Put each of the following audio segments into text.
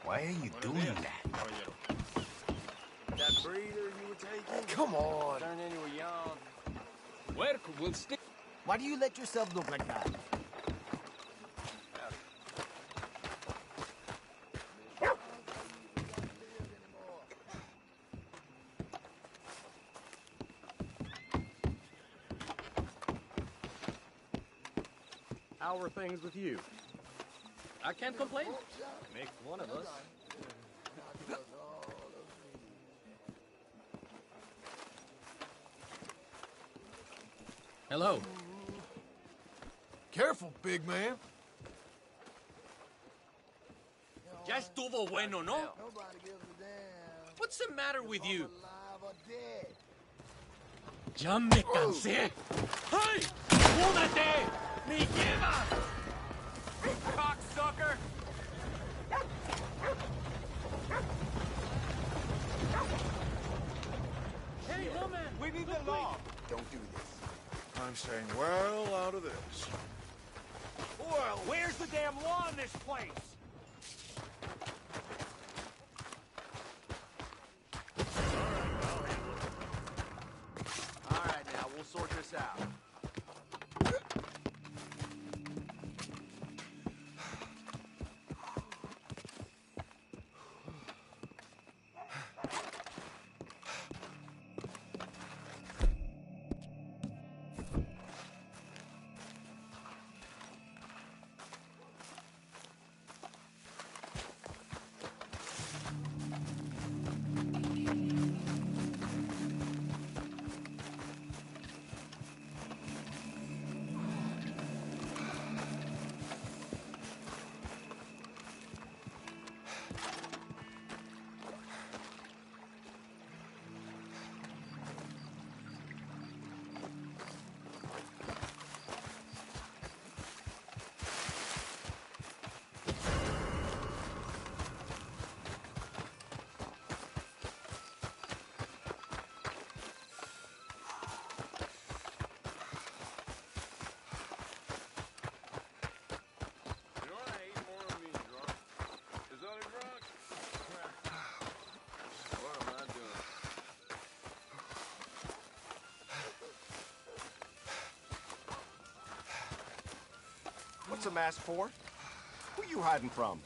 Why are you doing that? That breather you were taking? Come on. Turned into a yawn. Work will stick. Why do you let yourself look like that? How are things with you? I can't complain. Makes one of us. Hello. Careful, big man. Ya estuvo bueno, ¿no? What's the matter with you? Ya me cansé. ¡Hey! ¡Múdate! ¡Me lleva! Cocksucker! Hey, woman! We need the law. Don't do this. I'm staying well out of this. Well, where's the damn law in this place? All right, now, we'll sort this out. What's a mask for? Who you hiding from?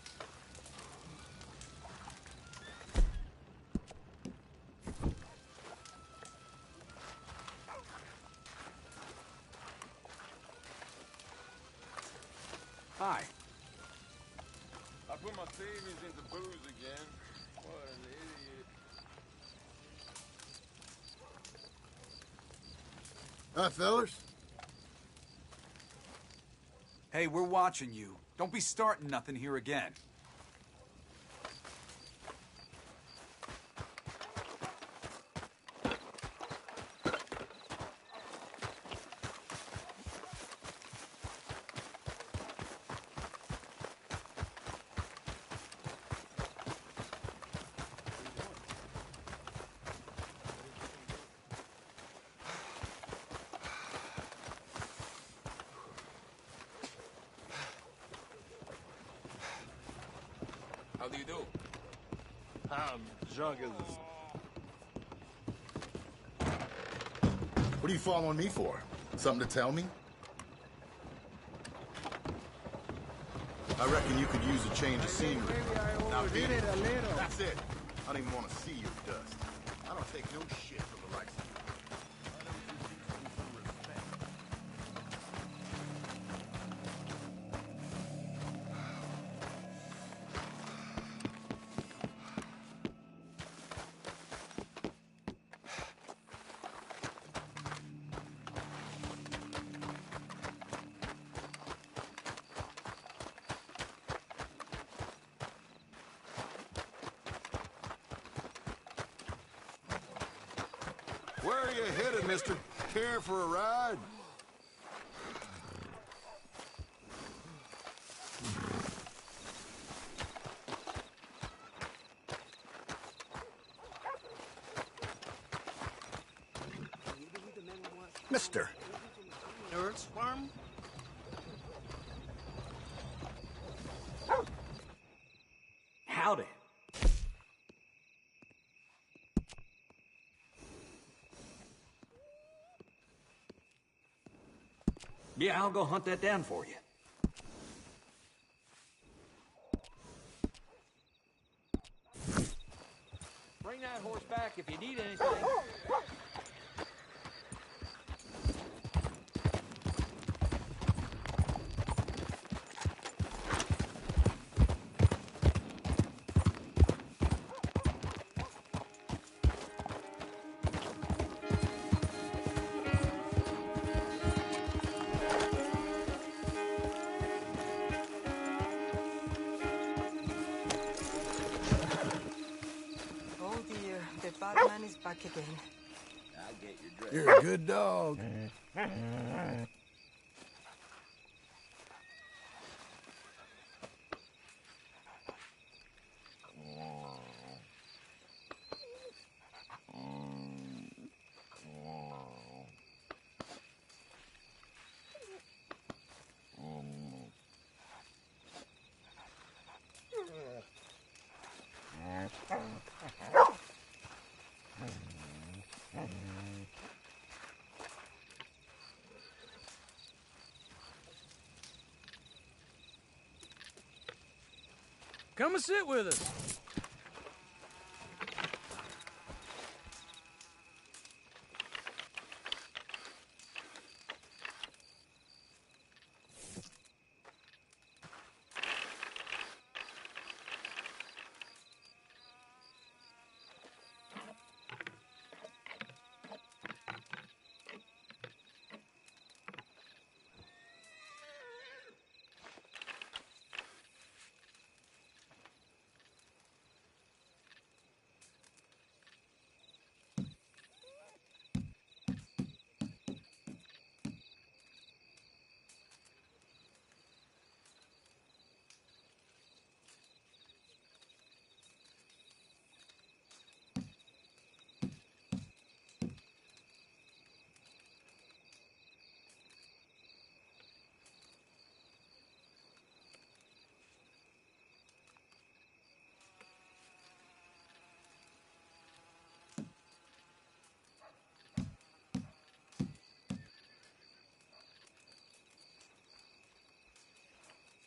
Hi. I put my savings into booze again. What an idiot. Hi, fellas. Hey, we're watching you. Don't be starting nothing here again. How do you do? I'm drunk as What are you following me for? Something to tell me? I reckon you could use a change of scenery. Now, beat it. That's it. I don't even want to see your dust. I don't take no shit from the likes of you. Where are you headed, mister? Care for a ride? Mister. Nerds farm? Howdy. Yeah, I'll go hunt that down for you. Bring that horse back if you need anything. Oh dear, the Batman is back again. I'll get your dress. You're a good dog. Come and sit with us.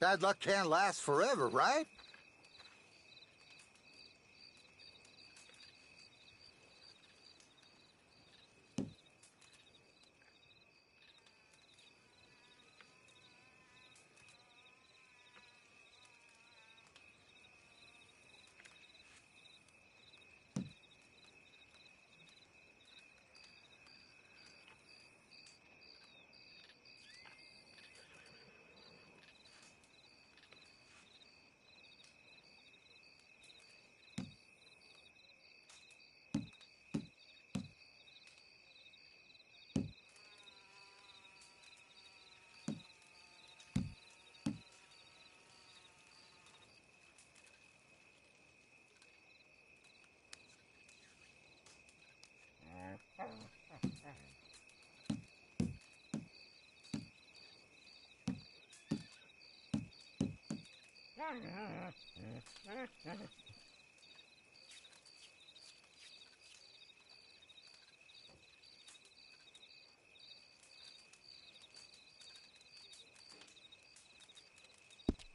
Bad luck can't last forever, right?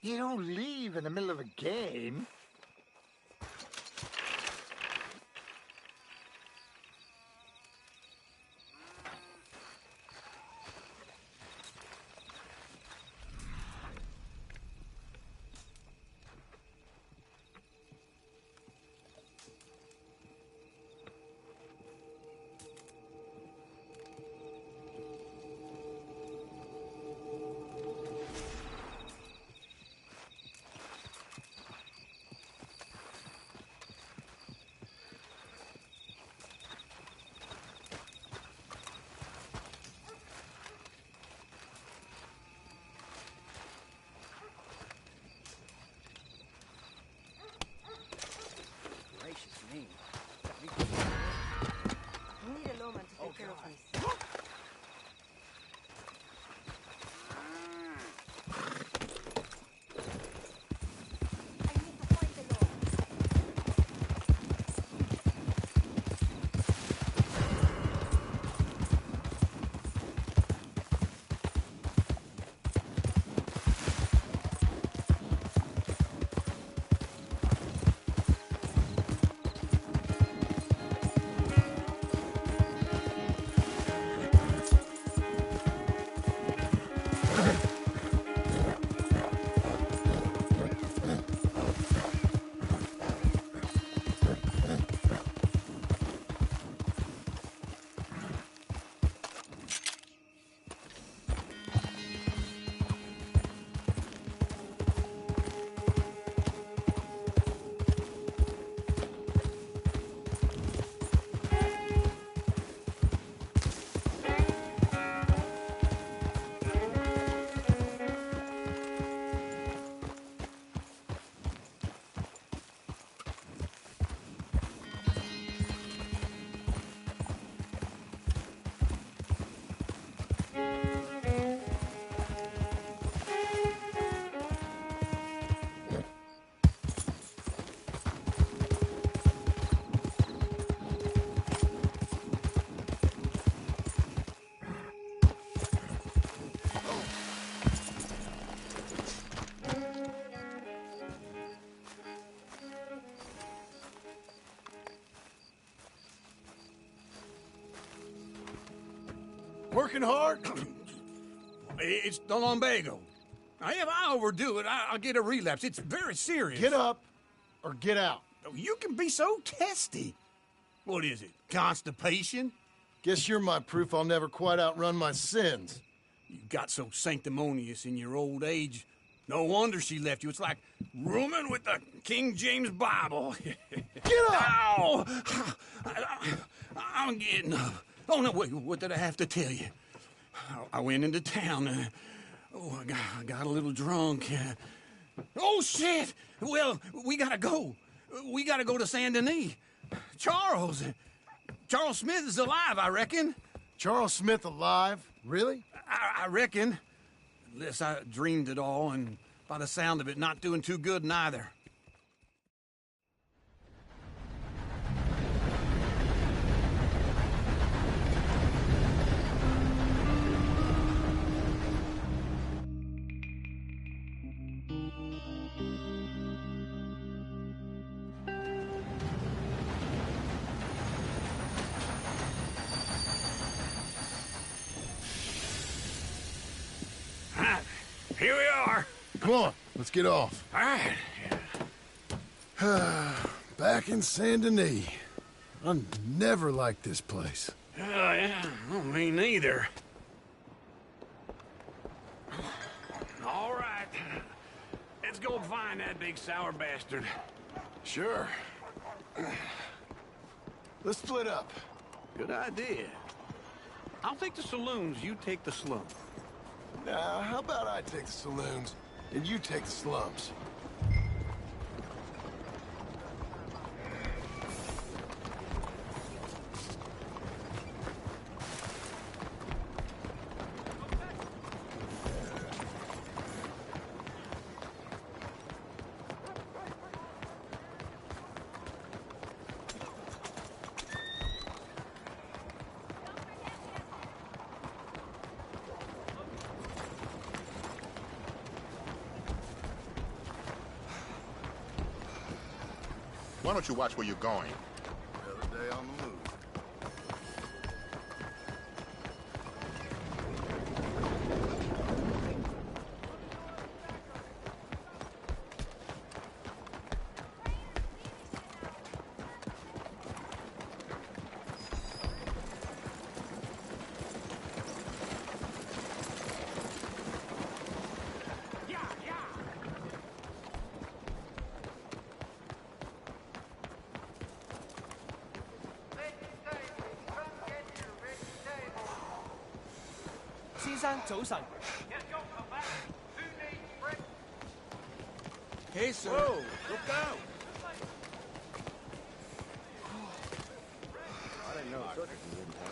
You don't leave in the middle of a game. I need a lawman to take care of this. Working hard? It's the lumbago. Now, if I overdo it, I'll get a relapse. It's very serious. Get up or get out. You can be so testy. What is it, constipation? Guess you're my proof I'll never quite outrun my sins. You got so sanctimonious in your old age. No wonder she left you. It's like rooming with the King James Bible. Get up! Ow! I'm getting up. Oh, no, wait, what did I have to tell you? I went into town. I got a little drunk. Oh, shit! Well, we gotta go. We gotta go to Saint Denis. Charles Smith is alive, I reckon. Charles Smith alive? Really? I reckon. Unless I dreamed it all, and by the sound of it, not doing too good neither. Here we are. Come on, let's get off. All right. Back in Saint Denis. I never liked this place. Yeah, well, me neither. All right. Let's go find that big sour bastard. Sure. Let's split up. Good idea. I'll take the saloons, you take the slums. Now, how about I take the saloons, and you take the slums? Why don't you watch where you're going? Another day on the move. Hey, sir. Whoa, look out! I didn't know circus was in town.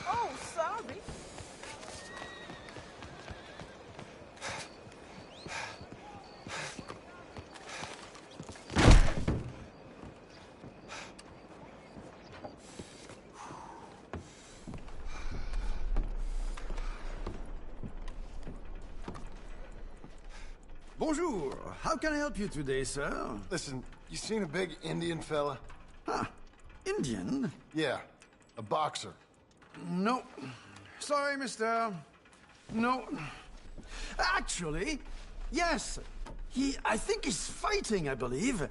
Oh, sorry. Bonjour. How can I help you today, sir? Listen, you seen a big Indian fella? Ah, Indian? Yeah, a boxer. No. Sorry, mister. No. Actually, yes. I think he's fighting, I believe.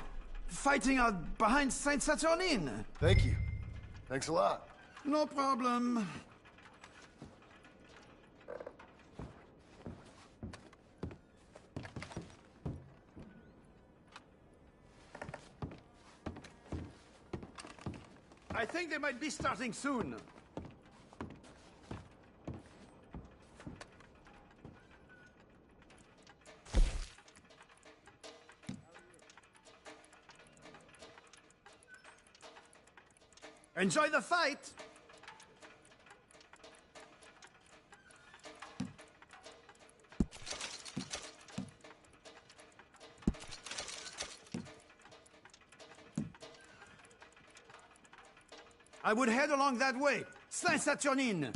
Fighting out behind Saint Saturnin. Thank you. Thanks a lot. No problem. I think they might be starting soon. Enjoy the fight! I would head along that way. Saint-Saturnin.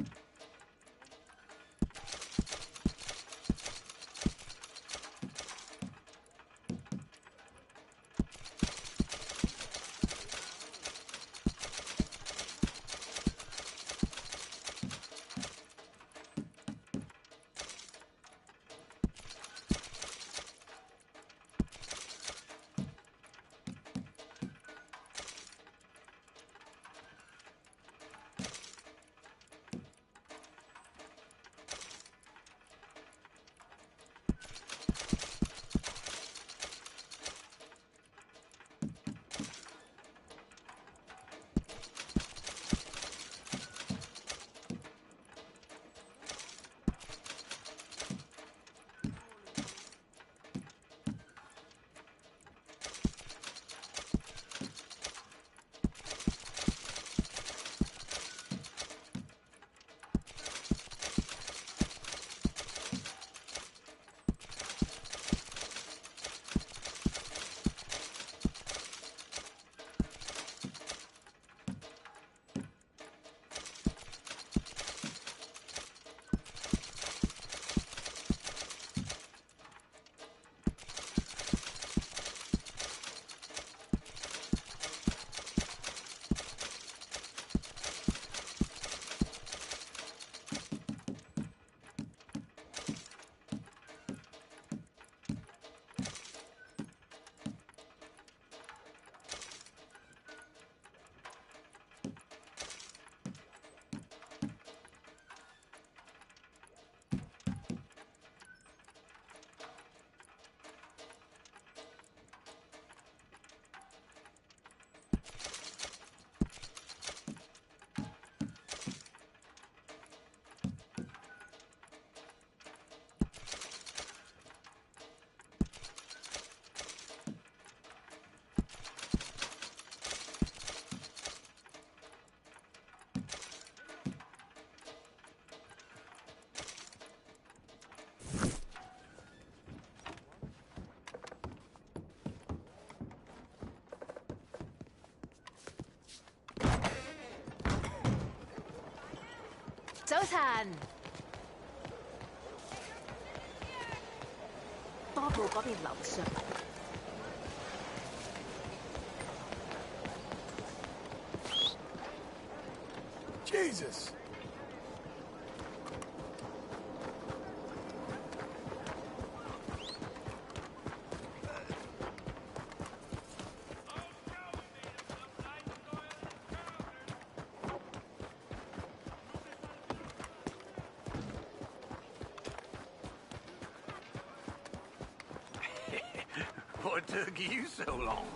晨。多布嗰邊樓上。Jesus. What took you so long?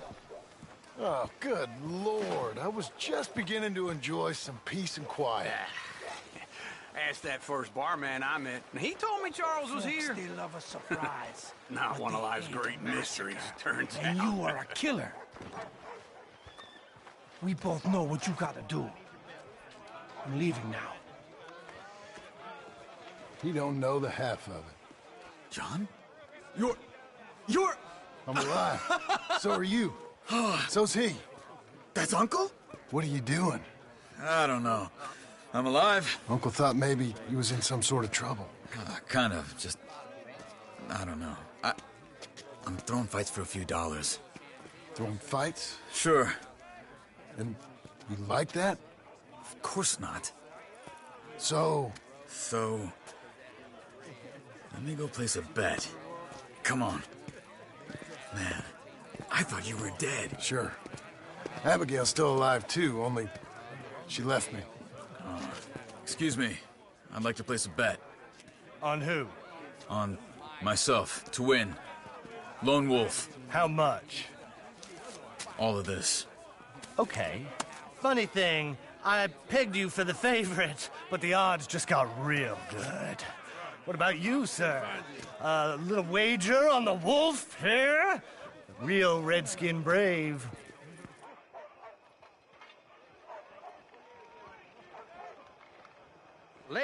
Oh, good Lord. I was just beginning to enjoy some peace and quiet. Asked that first barman I met, and he told me Charles was here. They love a surprise. Not one of life's great mysteries, turns out. And you are a killer. We both know what you gotta do. I'm leaving now. He don't know the half of it. John? You're... I'm alive. So are you. So's he. That's Uncle? What are you doing? I don't know. I'm alive. Uncle thought maybe he was in some sort of trouble. Kind of. Just... I don't know. I'm throwing fights for a few dollars. Throwing fights? Sure. And you like that? Of course not. So... Let me go place a bet. Come on. Man, I thought you were dead. Sure. Abigail's still alive, too, only she left me. Excuse me. I'd like to place a bet. On who? On myself, to win. Lone Wolf. How much? All of this. Okay. Funny thing, I pegged you for the favorite, but the odds just got real good. What about you, sir? A little wager on the wolf here? Real redskin brave.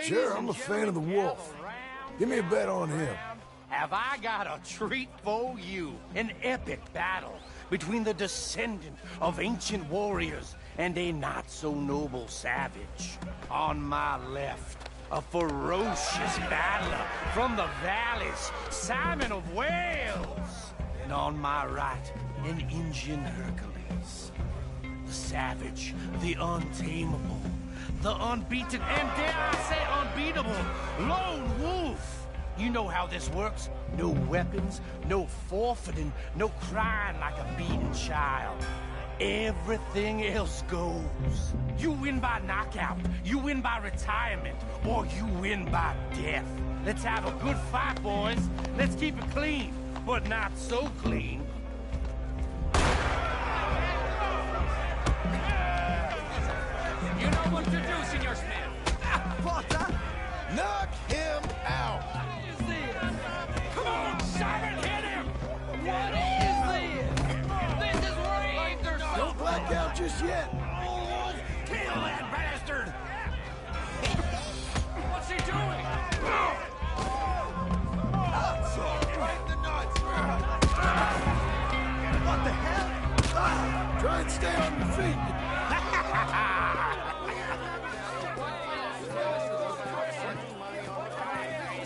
Sure, I'm a fan of the wolf. Give me a bet on him. Have I got a treat for you? An epic battle between the descendant of ancient warriors and a not-so-noble savage. On my left, a ferocious battler from the valleys, Simon of Wales. And on my right, an Indian Hercules. The savage, the untamable, the unbeaten, and dare I say unbeatable, Lone Wolf. You know how this works. No weapons, no forfeiting, no crying like a beaten child. Everything else goes. You win by knockout, you win by retirement, or you win by death. Let's have a good fight, boys. Let's keep it clean, but not so clean. You know what to do, Senor Smith. Potter! Knock him out! What is this? Come on, Simon, hit him! What is this? This is rape! Don't black out just yet. Oh, kill that bastard! What's he doing? What the hell? Try and stay on your feet.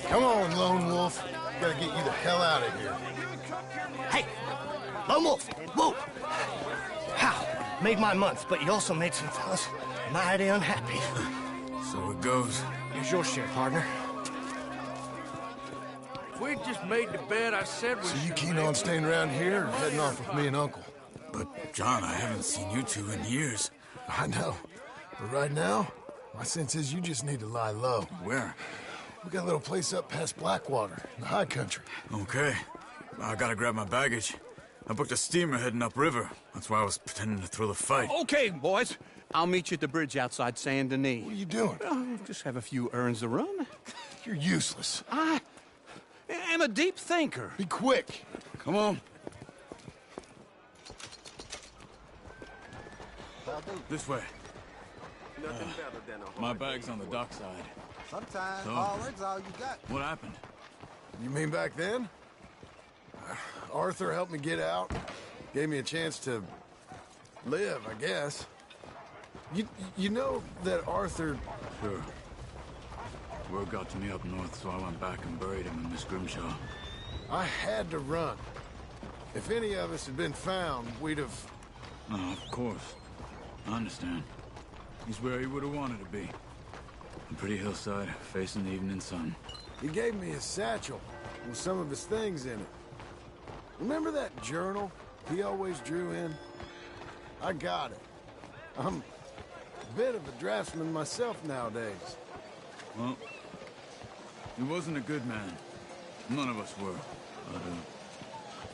Come on, Lone Wolf. Gotta get you the hell out of here. Hey! Lone Wolf! Whoa! How? Made my month, but you also made some fellas mighty unhappy. So it goes. Here's your share, partner. If we just made the bet I said we So you should keen make. on staying around here or heading off with me and Uncle? But, John, I haven't seen you two in years. I know. But right now, my sense is you just need to lie low. Where? We got a little place up past Blackwater, in the high country. Okay. I gotta grab my baggage. I booked a steamer heading upriver. That's why I was pretending to throw the fight. Okay, boys. I'll meet you at the bridge outside Saint Denis. What are you doing? Just have a few errands to run. You're useless. I am a deep thinker. Be quick. Come on. This way. Nothing better than a My bag's on the dockside. Sometimes So? hard's all you got. What happened? You mean back then? Arthur helped me get out. Gave me a chance to live, I guess. You know that Arthur... Sure. Word got to me up north, so I went back and buried him in Miss Grimshaw. I had to run. If any of us had been found, we'd have... Oh, of course. I understand. He's where he would have wanted to be. A pretty hillside, facing the evening sun. He gave me his satchel with some of his things in it. Remember that journal he always drew in? I got it. I'm a bit of a draftsman myself nowadays. Well, he wasn't a good man. None of us were. But,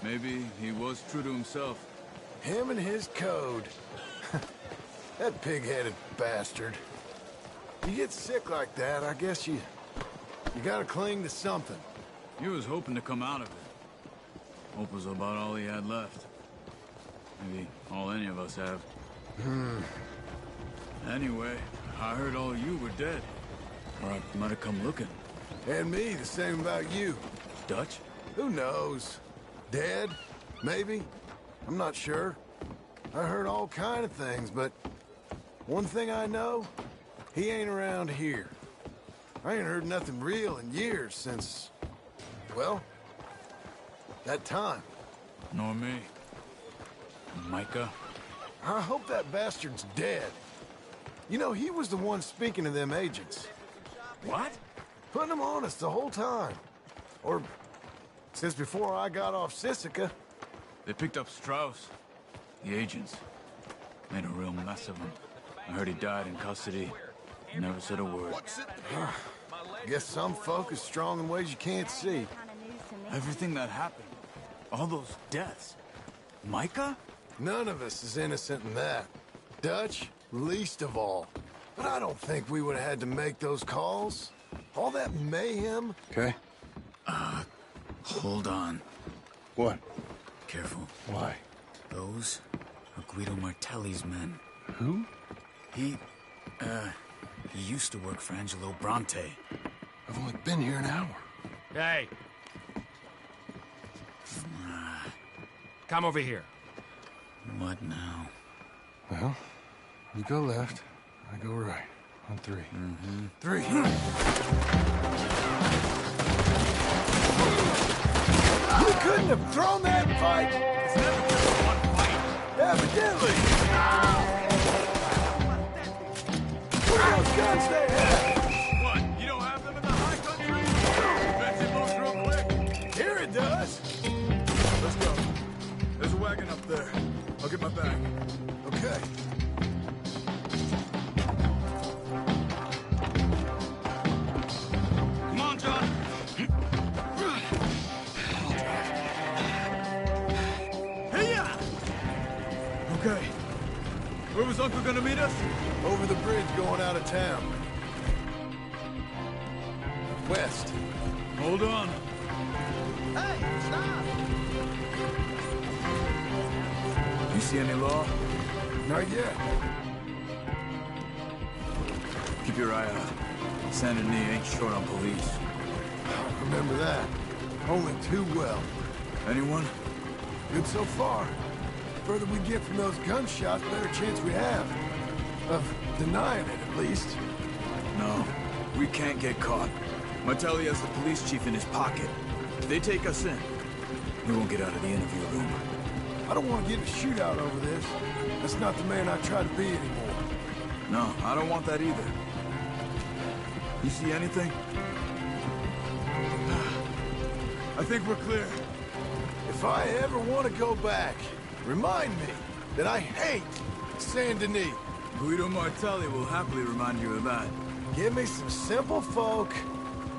maybe he was true to himself. Him and his code. That pig-headed bastard. You get sick like that, I guess you gotta cling to something. He was hoping to come out of it. Hope was about all he had left. Maybe all any of us have. Anyway, I heard all you were dead. Or I might have come looking. And me, the same about you. Dutch? Who knows? Dead? Maybe? I'm not sure. I heard all kind of things, but one thing I know, he ain't around here. I ain't heard nothing real in years since, well, that time. Nor me. Micah? I hope that bastard's dead. You know, he was the one speaking to them agents. What? Putting them on us the whole time. Or since before I got off Sisika. They picked up Strauss. The agents. Made a real mess of him. I heard he died in custody. Never said a word. Guess some folk is strong in ways you can't see. Everything that happened. All those deaths. Micah? None of us is innocent in that. Dutch, least of all. But I don't think we would have had to make those calls. All that mayhem. Okay. Hold on. What? Careful. Why? Those are Guido Martelli's men. Who? He used to work for Angelo Bronte. I've only been here an hour. Hey. Come over here. What now? Well, you go left, I go right. On three. Three. You couldn't have thrown that fight. It's never just one fight. Evidently. Look at those guns they have. What? You don't have them in the high country? Bet it moves real quick. Here it does. Let's go. There's a wagon up there. I'll get my bag. Okay. Come on, John. Okay. Where was Uncle gonna meet us? Over the bridge going out of town. West. Hold on. Hey, stop! You see any law? Not yet. Keep your eye out. Saint Denis ain't short on police. Remember that. Only too well. Anyone? Good so far. Further we get from those gunshots, better chance we have. Of denying it, at least. No. We can't get caught. Martelli has the police chief in his pocket. If they take us in, we won't get out of the interview room. I don't want to get in a shootout over this. That's not the man I try to be anymore. No, I don't want that either. You see anything? I think we're clear. If I ever want to go back, remind me that I hate Saint Denis. Guido Martelli will happily remind you of that. Give me some simple folk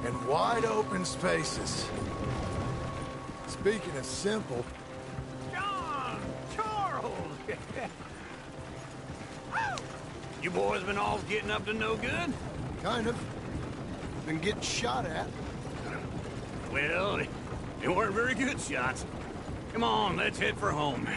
and wide open spaces. Speaking of simple... John! Charles! You boys been all getting up to no good? Kind of. Been getting shot at. Well, they weren't very good shots. Come on, let's head for home.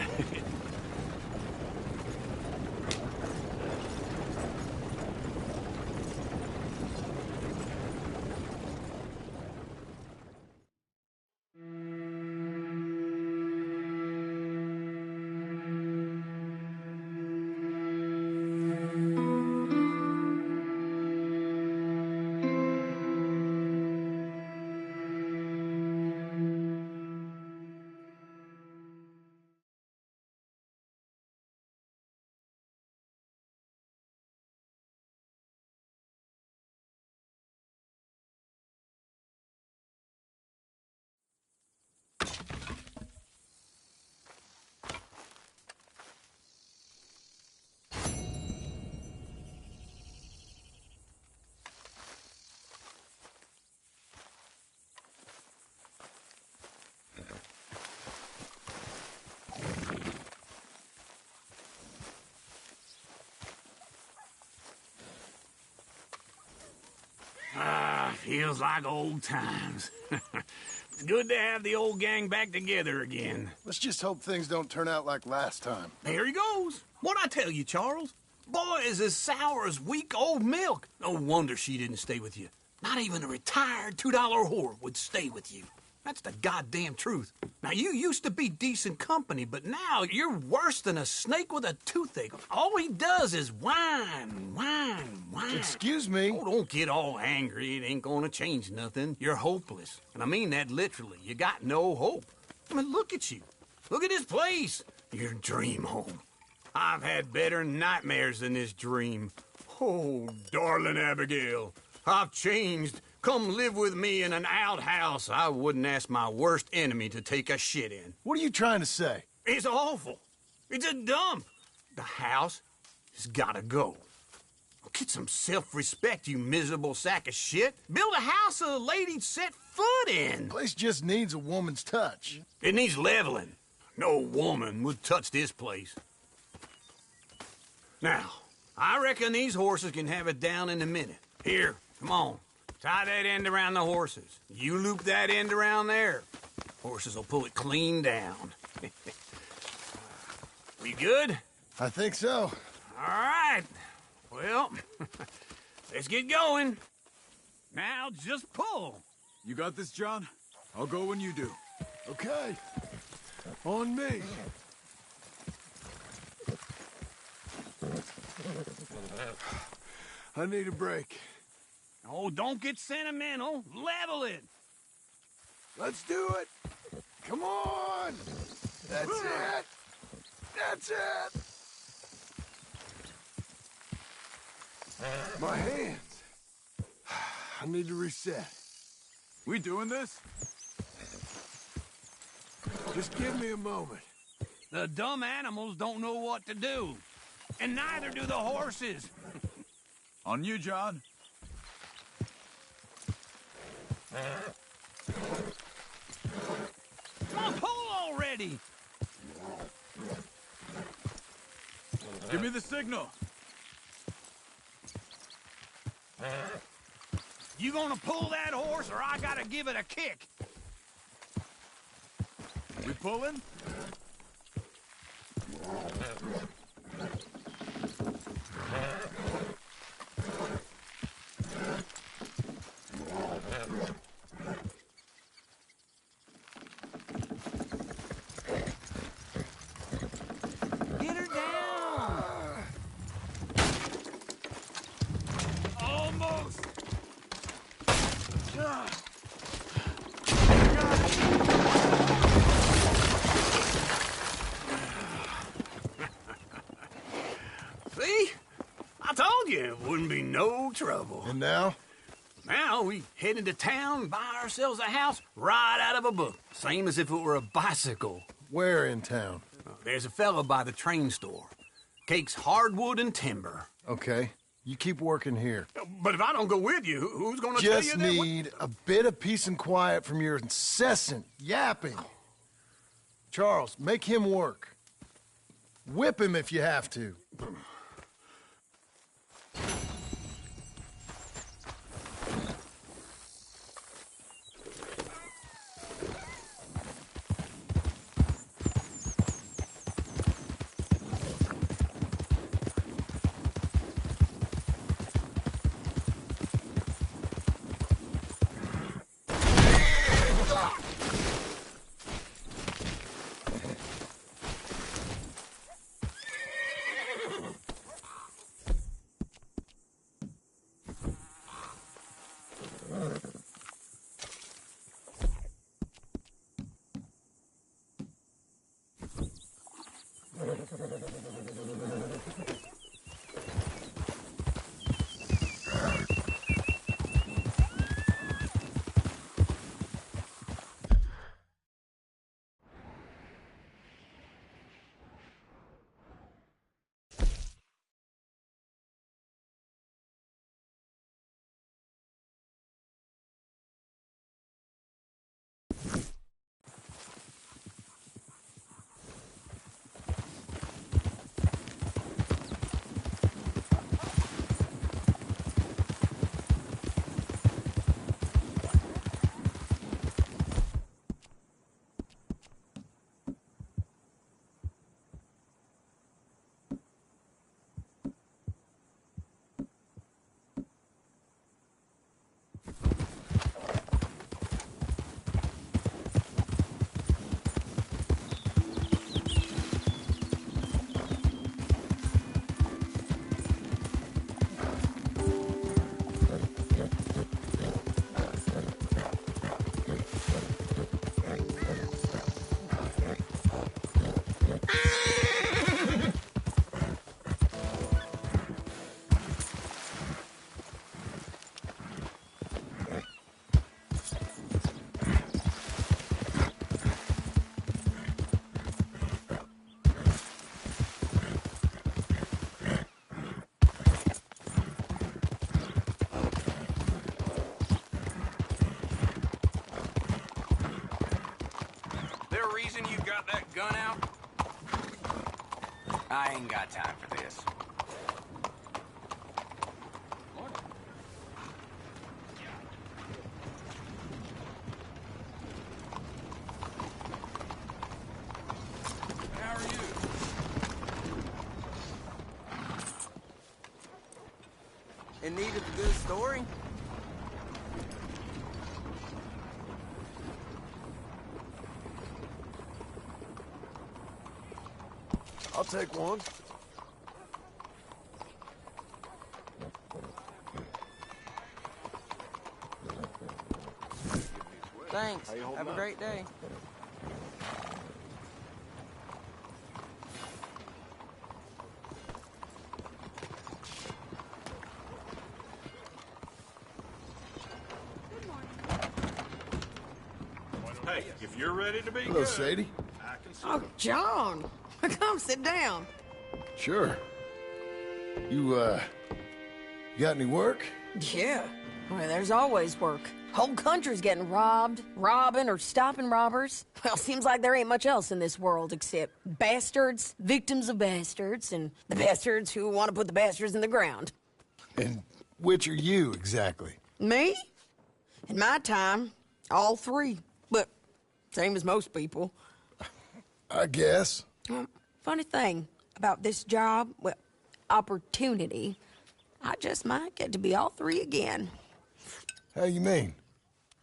Feels like old times. It's good to have the old gang back together again. Let's just hope things don't turn out like last time. There he goes. What'd I tell you, Charles? Boy is as sour as week-old milk. No wonder she didn't stay with you. Not even a retired $2 whore would stay with you. That's the goddamn truth. Now, you used to be decent company, but now you're worse than a snake with a toothache. All he does is whine. Excuse me? Oh, don't get all angry. It ain't gonna change nothing. You're hopeless. And I mean that literally. You got no hope. I mean, look at you. Look at this place. Your dream home. I've had better nightmares than this dream. Oh, darling Abigail, I've changed. Come live with me in an outhouse I wouldn't ask my worst enemy to take a shit in. What are you trying to say? It's awful. It's a dump. The house has gotta go. Get some self-respect, you miserable sack of shit. Build a house a lady'd set foot in. Place just needs a woman's touch. It needs leveling. No woman would touch this place. Now, I reckon these horses can have it down in a minute. Here, come on. Tie that end around the horses. You loop that end around there. Horses will pull it clean down. We good? I think so. All right. Well, let's get going. Now, just pull. You got this, John? I'll go when you do. Okay. On me. I need a break. Oh, don't get sentimental. Level it. Let's do it. Come on. That's it. That's it. My hands. I need to reset. We doing this? Just give me a moment. The dumb animals don't know what to do. And neither do the horses. On you, John. Come on, pull already. Give me the signal. You gonna pull that horse or I gotta give it a kick? We pulling? Get her down. Almost. See? I told you it wouldn't be no trouble. And now? Now we head into town and buy ourselves a house right out of a book. Same as if it were a bicycle. Where in town? There's a fella by the train store. Cakes hardwood and timber. Okay. You keep working here. But if I don't go with you, who's gonna tell you Just that? need a bit of peace and quiet from your incessant yapping. Charles, make him work. Whip him if you have to. there a reason you got that gun out? I ain't got time for this. How are you? In need of a good story? I'll take one. Thanks. Have a great day. Hey, if you're ready to be Hello, good, Sadie. I can see. Oh, John. Come sit down. Sure. You got any work? Yeah. Well, there's always work. Whole country's getting robbed, robbing, or stopping robbers. Well, seems like there ain't much else in this world except bastards, victims of bastards, and the bastards who want to put the bastards in the ground. And which are you, exactly? Me? In my time, all three. But same as most people. I guess. Funny thing about this job, well, opportunity, I just might get to be all three again. How you mean?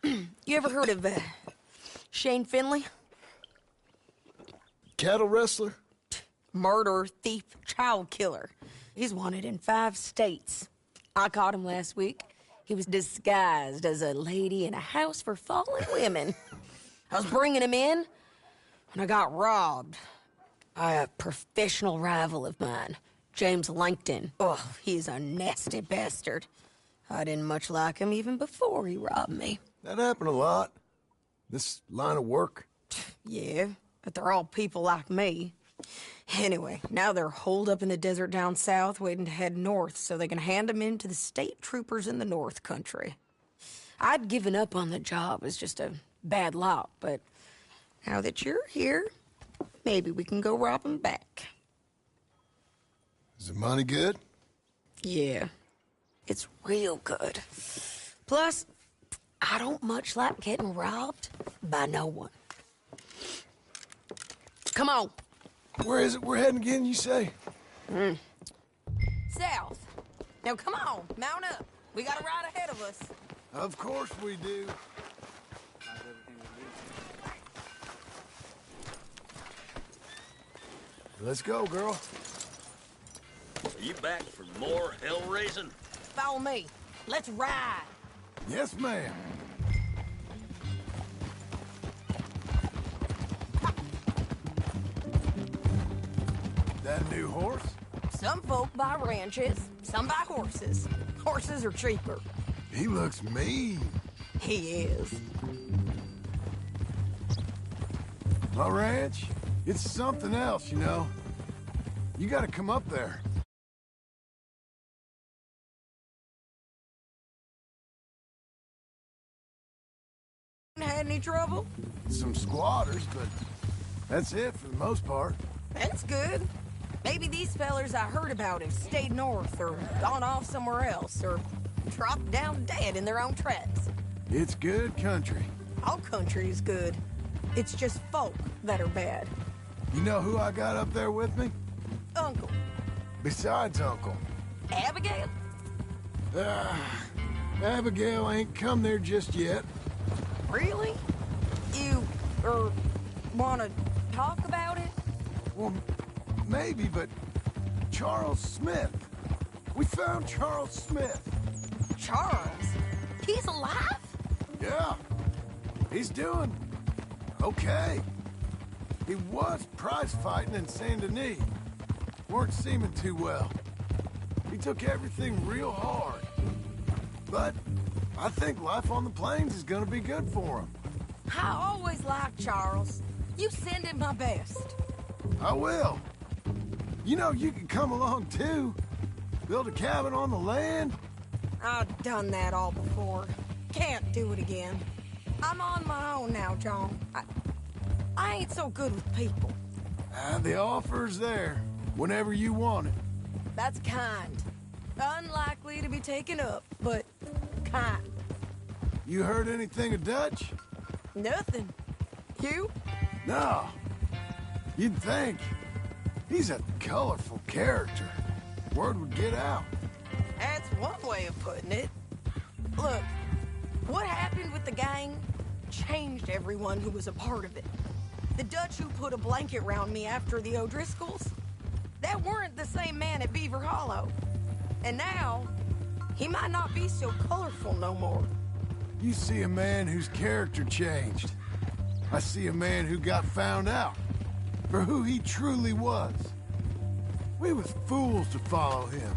You ever heard of Shane Finley? Cattle wrestler? Murderer, thief, child killer. He's wanted in 5 states. I caught him last week. He was disguised as a lady in a house for fallen women. I was bringing him in, and I got robbed by a professional rival of mine, James Langton. Oh, he's a nasty bastard. I didn't much like him even before he robbed me. That happened a lot. This line of work. Yeah, but they're all people like me. Anyway, now they're holed up in the desert down south, waiting to head north so they can hand them in to the state troopers in the North Country. I'd given up on the job as just a bad lot, but now that you're here, maybe we can go rob them back. Is the money good? Yeah, it's real good. Plus, I don't much like getting robbed by no one. Come on. Where is it we're heading again, you say? South. Now come on, mount up. We got a ride ahead of us. Of course we do. Let's go, girl. Are you back for more hell raising? Follow me. Let's ride. Yes, ma'am. That a new horse? Some folk buy ranches, some buy horses. Horses are cheaper. He looks mean. He is. My ranch, it's something else, you know. You gotta come up there. Had any trouble? Some squatters, but that's it for the most part. That's good. Maybe these fellers I heard about have stayed north or gone off somewhere else or dropped down dead in their own tracks. It's good country. All country is good. It's just folk that are bad. You know who I got up there with me? Uncle. Besides Uncle. Abigail? Abigail ain't come there just yet. Really? You, wanna talk about it? Well, maybe, but Charles Smith. We found Charles Smith. Charles? He's alive? Yeah. He's doing okay. He was prize fighting in Saint Denis. Weren't seeming too well. He took everything real hard. But I think life on the plains is gonna be good for him. I always liked Charles. You send him my best. I will. You know, you can come along too. Build a cabin on the land. I've done that all before. Can't do it again. I'm on my own now, John. I ain't so good with people. The offer's there, whenever you want it. That's kind. Unlikely to be taken up, but kind. You heard anything of Dutch? Nothing. You? No. You'd think. He's a colorful character. Word would get out. That's one way of putting it. Look, what happened with the gang changed everyone who was a part of it. The Dutch who put a blanket around me after the O'Driscolls, that weren't the same man at Beaver Hollow. And now, he might not be so colorful no more. You see a man whose character changed. I see a man who got found out for who he truly was. We was fools to follow him.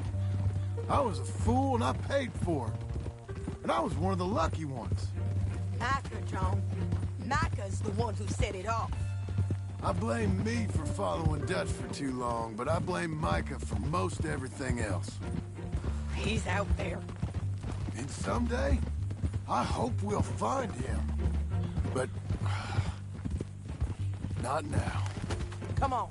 I was a fool and I paid for it. And I was one of the lucky ones. Micah, John. Micah's the one who set it off. I blame me for following Dutch for too long, but I blame Micah for most everything else. He's out there. And someday, I hope we'll find him. But not now. Come on.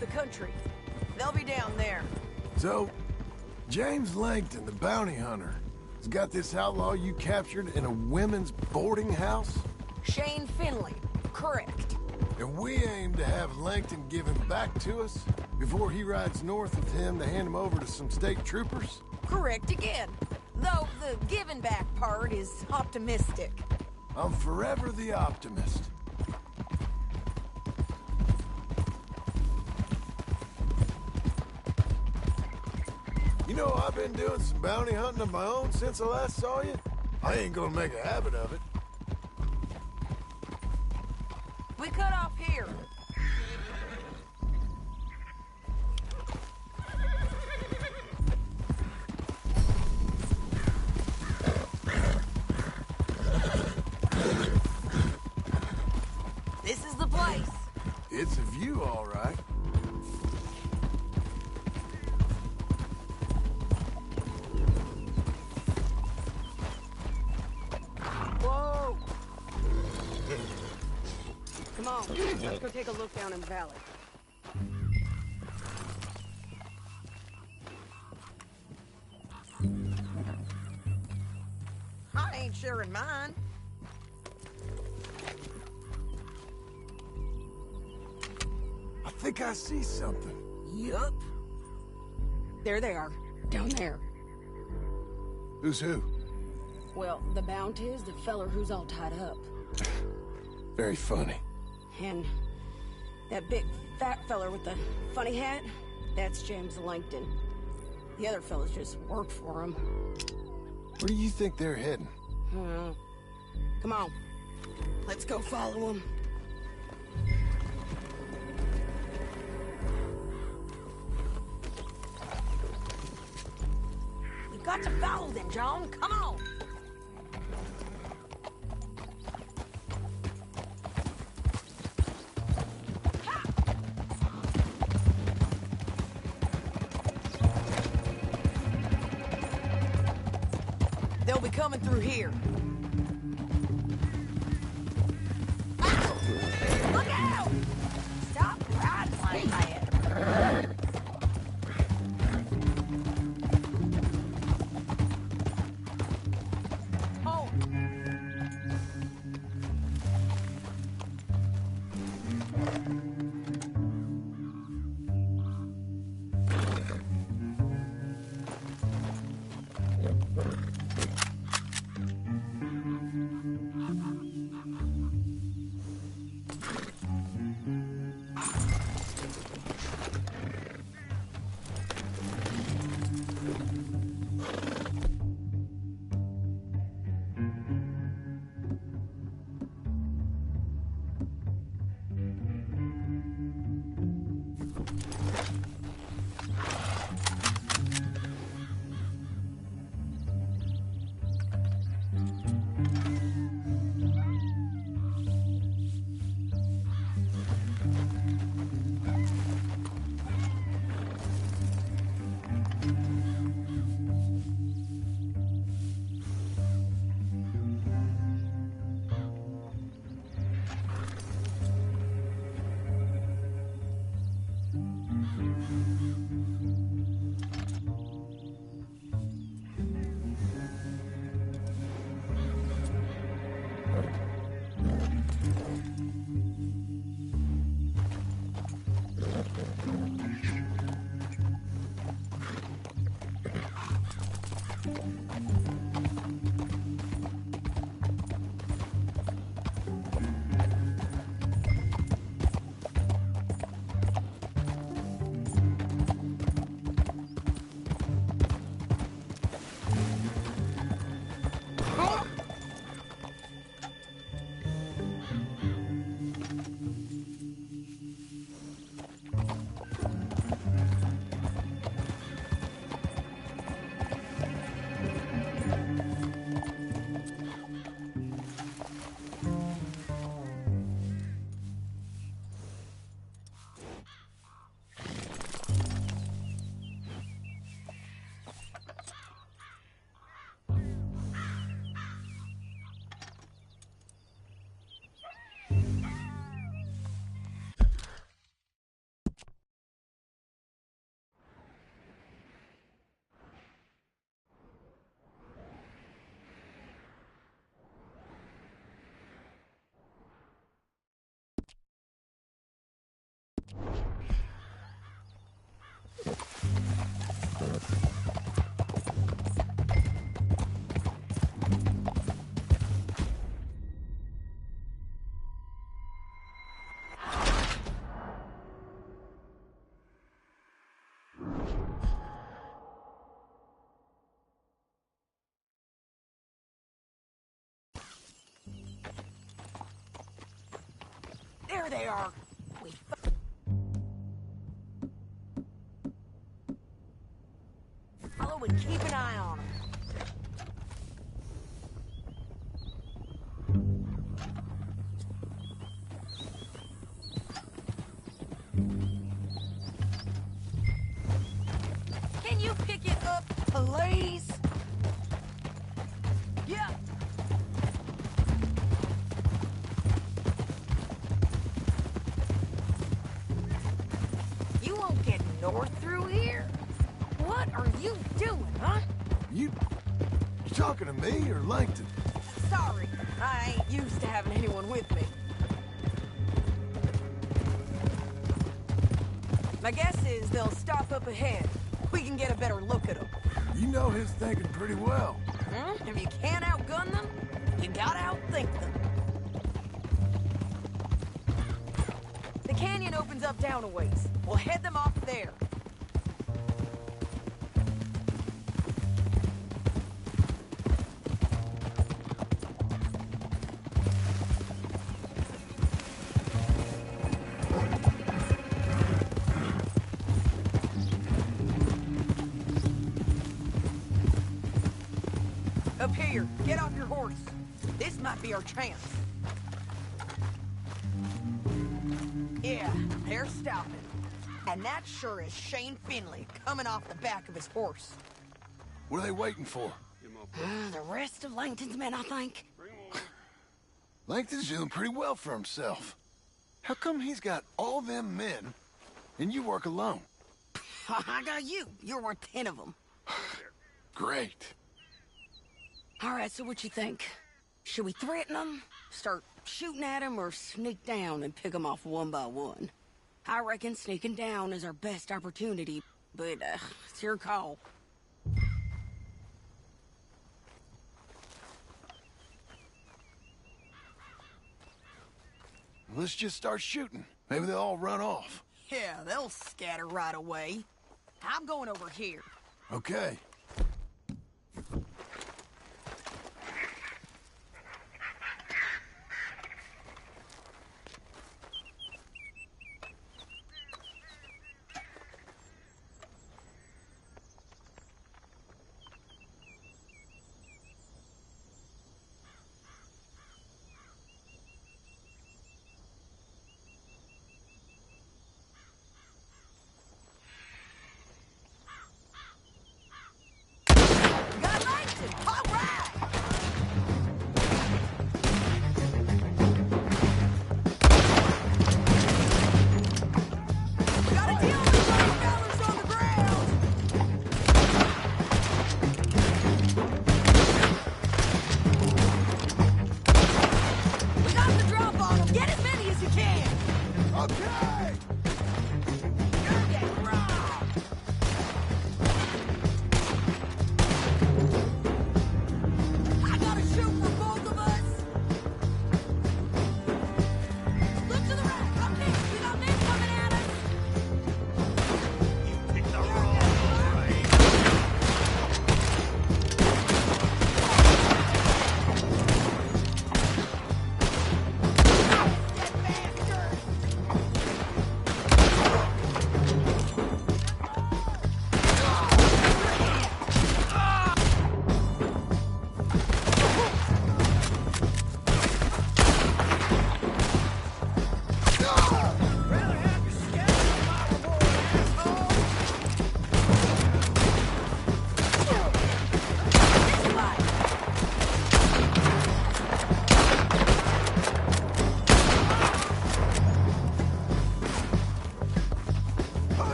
The country. They'll be down there. So, James Langton, the bounty hunter, has got this outlaw you captured in a women's boarding house? Shane Finley, correct. And we aim to have Langton give him back to us before he rides north with him to hand him over to some state troopers? Correct again. Though the giving back part is optimistic. I'm forever the optimist. You know, I've been doing some bounty hunting of my own since I last saw you. I ain't gonna make a habit of it. We cut off here. This is the place. It's a view, all right. Come on, let's go take a look down in the valley. I ain't sharing mine. I think I see something. Yup. There they are, down there. Who's who? Well, the bounty is the feller who's all tied up. Very funny. And that big fat feller with the funny hat, that's James Langton. The other fellas just work for him. Where do you think they're heading? Come on. Let's go follow them. We've got to follow them, John. Come on. They'll be coming through here. Ow! Look out! Stop riding like that. Oh. There they are. Follow and keep an eye on them. Can you pick it up, please? Yeah. You won't get north through here? What are you doing, huh? You talking to me or Langton? Sorry, I ain't used to having anyone with me. My guess is they'll stop up ahead. We can get a better look at them. You know his thinking pretty well. If you can't outgun them, you gotta outthink them. The canyon opens up down a ways. We'll head them off there. Up here, get off your horse. This might be our chance. Yeah, they're stopping. And that sure is Shane Finley coming off the back of his horse. What are they waiting for? The rest of Langton's men, I think. Langton's doing pretty well for himself. How come he's got all them men and you work alone? I got you. You're worth 10 of them. Great. All right, so what you think? Should we threaten them, start shooting at them, or sneak down and pick them off one by one? I reckon sneaking down is our best opportunity, but it's your call. Let's just start shooting. Maybe they'll all run off. Yeah, they'll scatter right away. I'm going over here. Okay.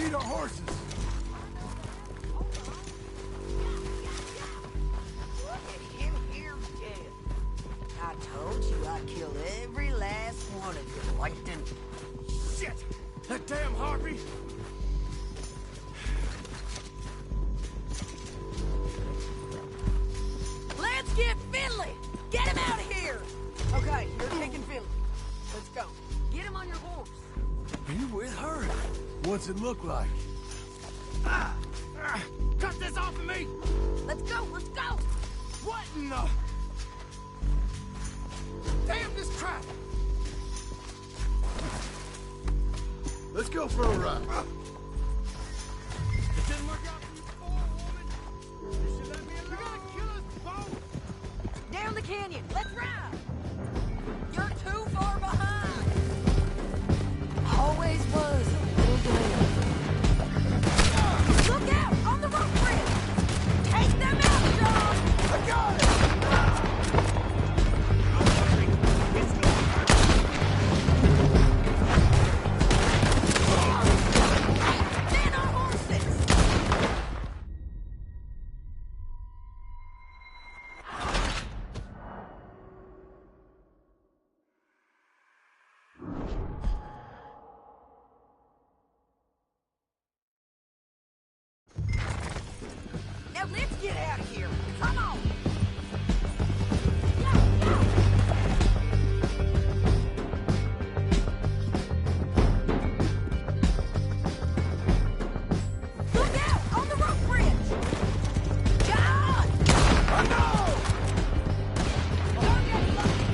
need our horses. Him here dead. I told you I'd kill every last one of you, Plankton. Shit! That damn Harvey! Let's get Finley! Get him out of here! Okay, you're taking Finley. Let's go. Get him on your horse. Are you with her? What's it look like? Cut this off of me! Let's go, let's go! What in the... Damn this crap! Let's go for a ride. It didn't work out for you before, woman. You should let me alone. You're gonna kill us both. Down the canyon, let's ride! You're too far behind! Always was a little girl. Look out! On the rope bridge! Take them out, John! I got it! Man our horses! Now let's get out of here! Come on! Look out! On the rope bridge! John! I know! Don't get lucky!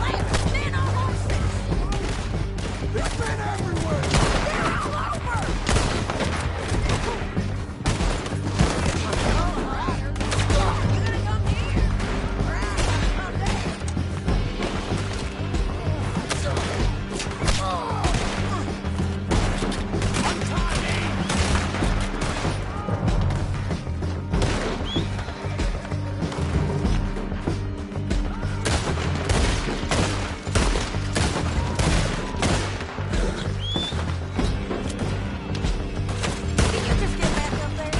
Lance, man our horses! There's men everywhere! They're all over! You gonna come here? Or I gotta come there? Can you just get back up there?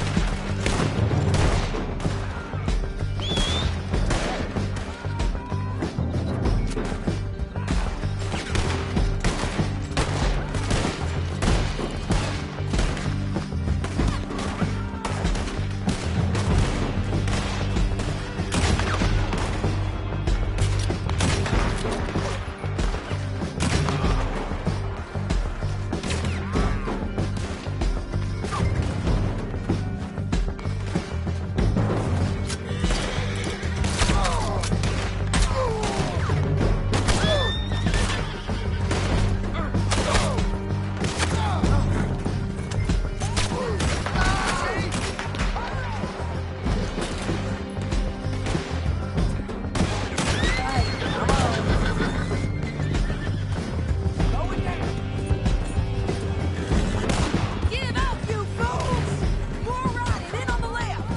Give up, you fools! More riding in on the left!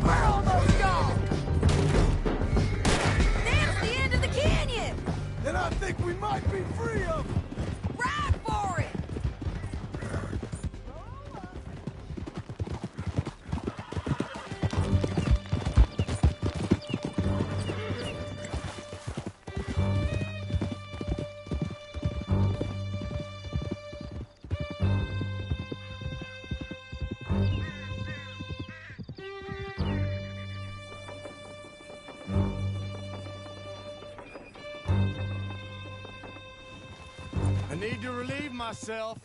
We're almost gone! There's the end of the canyon! And I think we might be free of them! Ride for it! I need to relieve myself.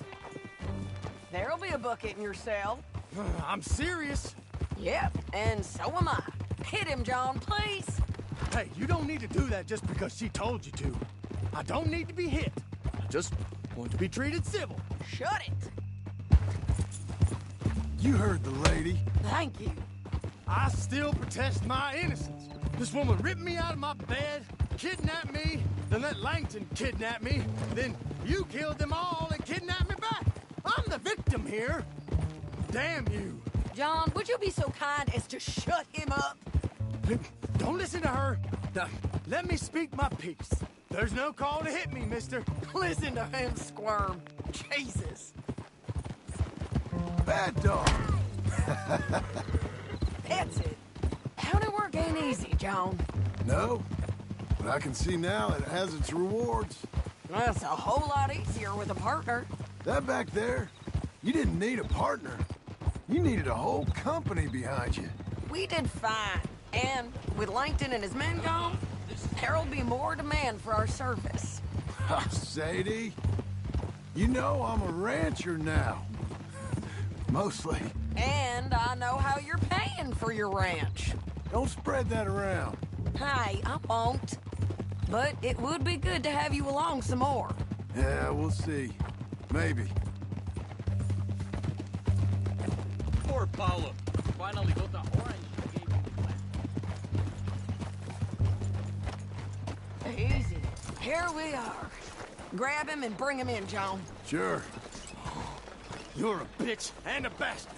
There'll be a bucket in your cell. I'm serious. Yep, and so am I. Hit him, John, please. Hey, you don't need to do that just because she told you to. I don't need to be hit. I just want to be treated civil. Shut it. You heard the lady. Thank you. I still protest my innocence. This woman ripped me out of my bed, kidnapped me, then let Langton kidnap me, then you killed them all and kidnapped me back. I'm the victim here. Damn you. John, would you be so kind as to shut him up? Don't listen to her. Now, let me speak my piece. There's no call to hit me, mister. Listen to him squirm. Jesus. Bad dog. That's it. County work ain't easy, John. No, but I can see now it has its rewards. Well, it's a whole lot easier with a partner. That back there, you didn't need a partner. You needed a whole company behind you. We did fine. And with Langton and his men gone, there'll be more demand for our service. Sadie, you know I'm a rancher now. Mostly. And I know how you're paying for your ranch. Don't spread that around. Hey, I won't. But it would be good to have you along some more. Yeah, we'll see. Maybe. Poor Paulo. Finally got the orange he gave me. Easy. Here we are. Grab him and bring him in, John. Sure. You're a bitch and a bastard.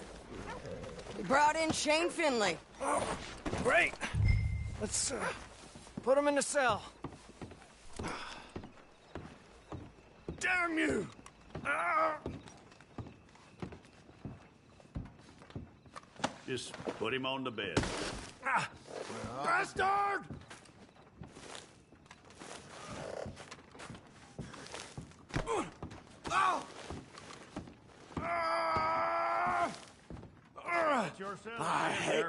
We brought in Shane Finley. Oh, great. Let's put him in the cell. Damn you! Just put him on the bed. Bastard! I hate.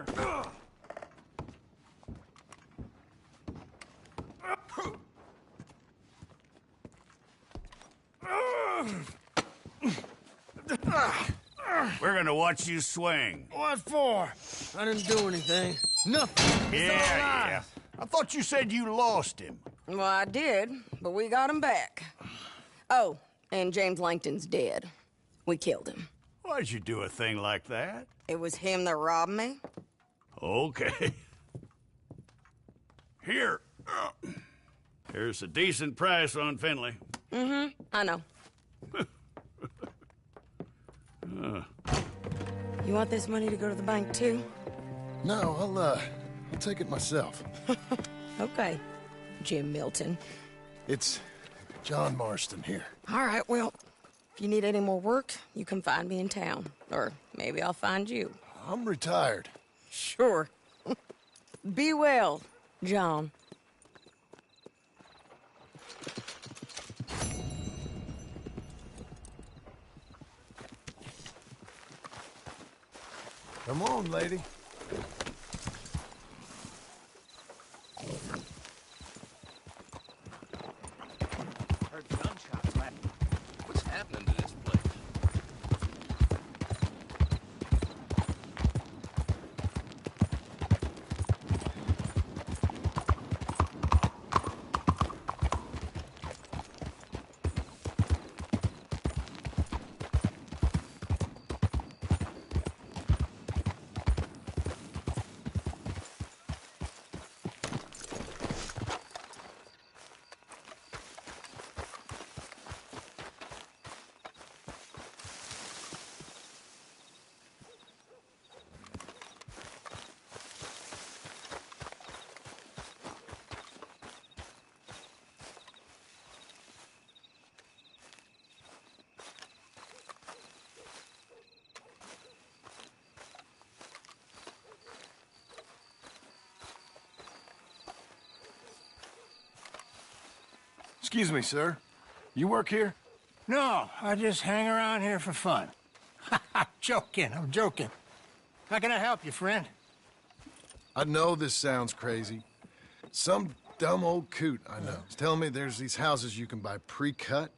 We're gonna watch you swing. What for? I didn't do anything. Nothing. It's all lies. I thought you said you lost him. Well, I did, but we got him back. Oh, and James Langton's dead. We killed him. Why'd you do a thing like that? It was him that robbed me. Okay. Here. Here's a decent price on Finley. Mm-hmm, I know. You want this money to go to the bank, too? No, I'll take it myself. Okay, Jim Milton. It's John Marston here. All right, well, if you need any more work, you can find me in town. Or maybe I'll find you. I'm retired. Sure. Be well, John. Come on, lady. Heard gunshots, man. What's happening to this place? Excuse me, sir. You work here? No, I just hang around here for fun. I'm joking. How can I help you, friend? I know this sounds crazy. Some dumb old coot I know is telling me there's these houses you can buy pre-cut.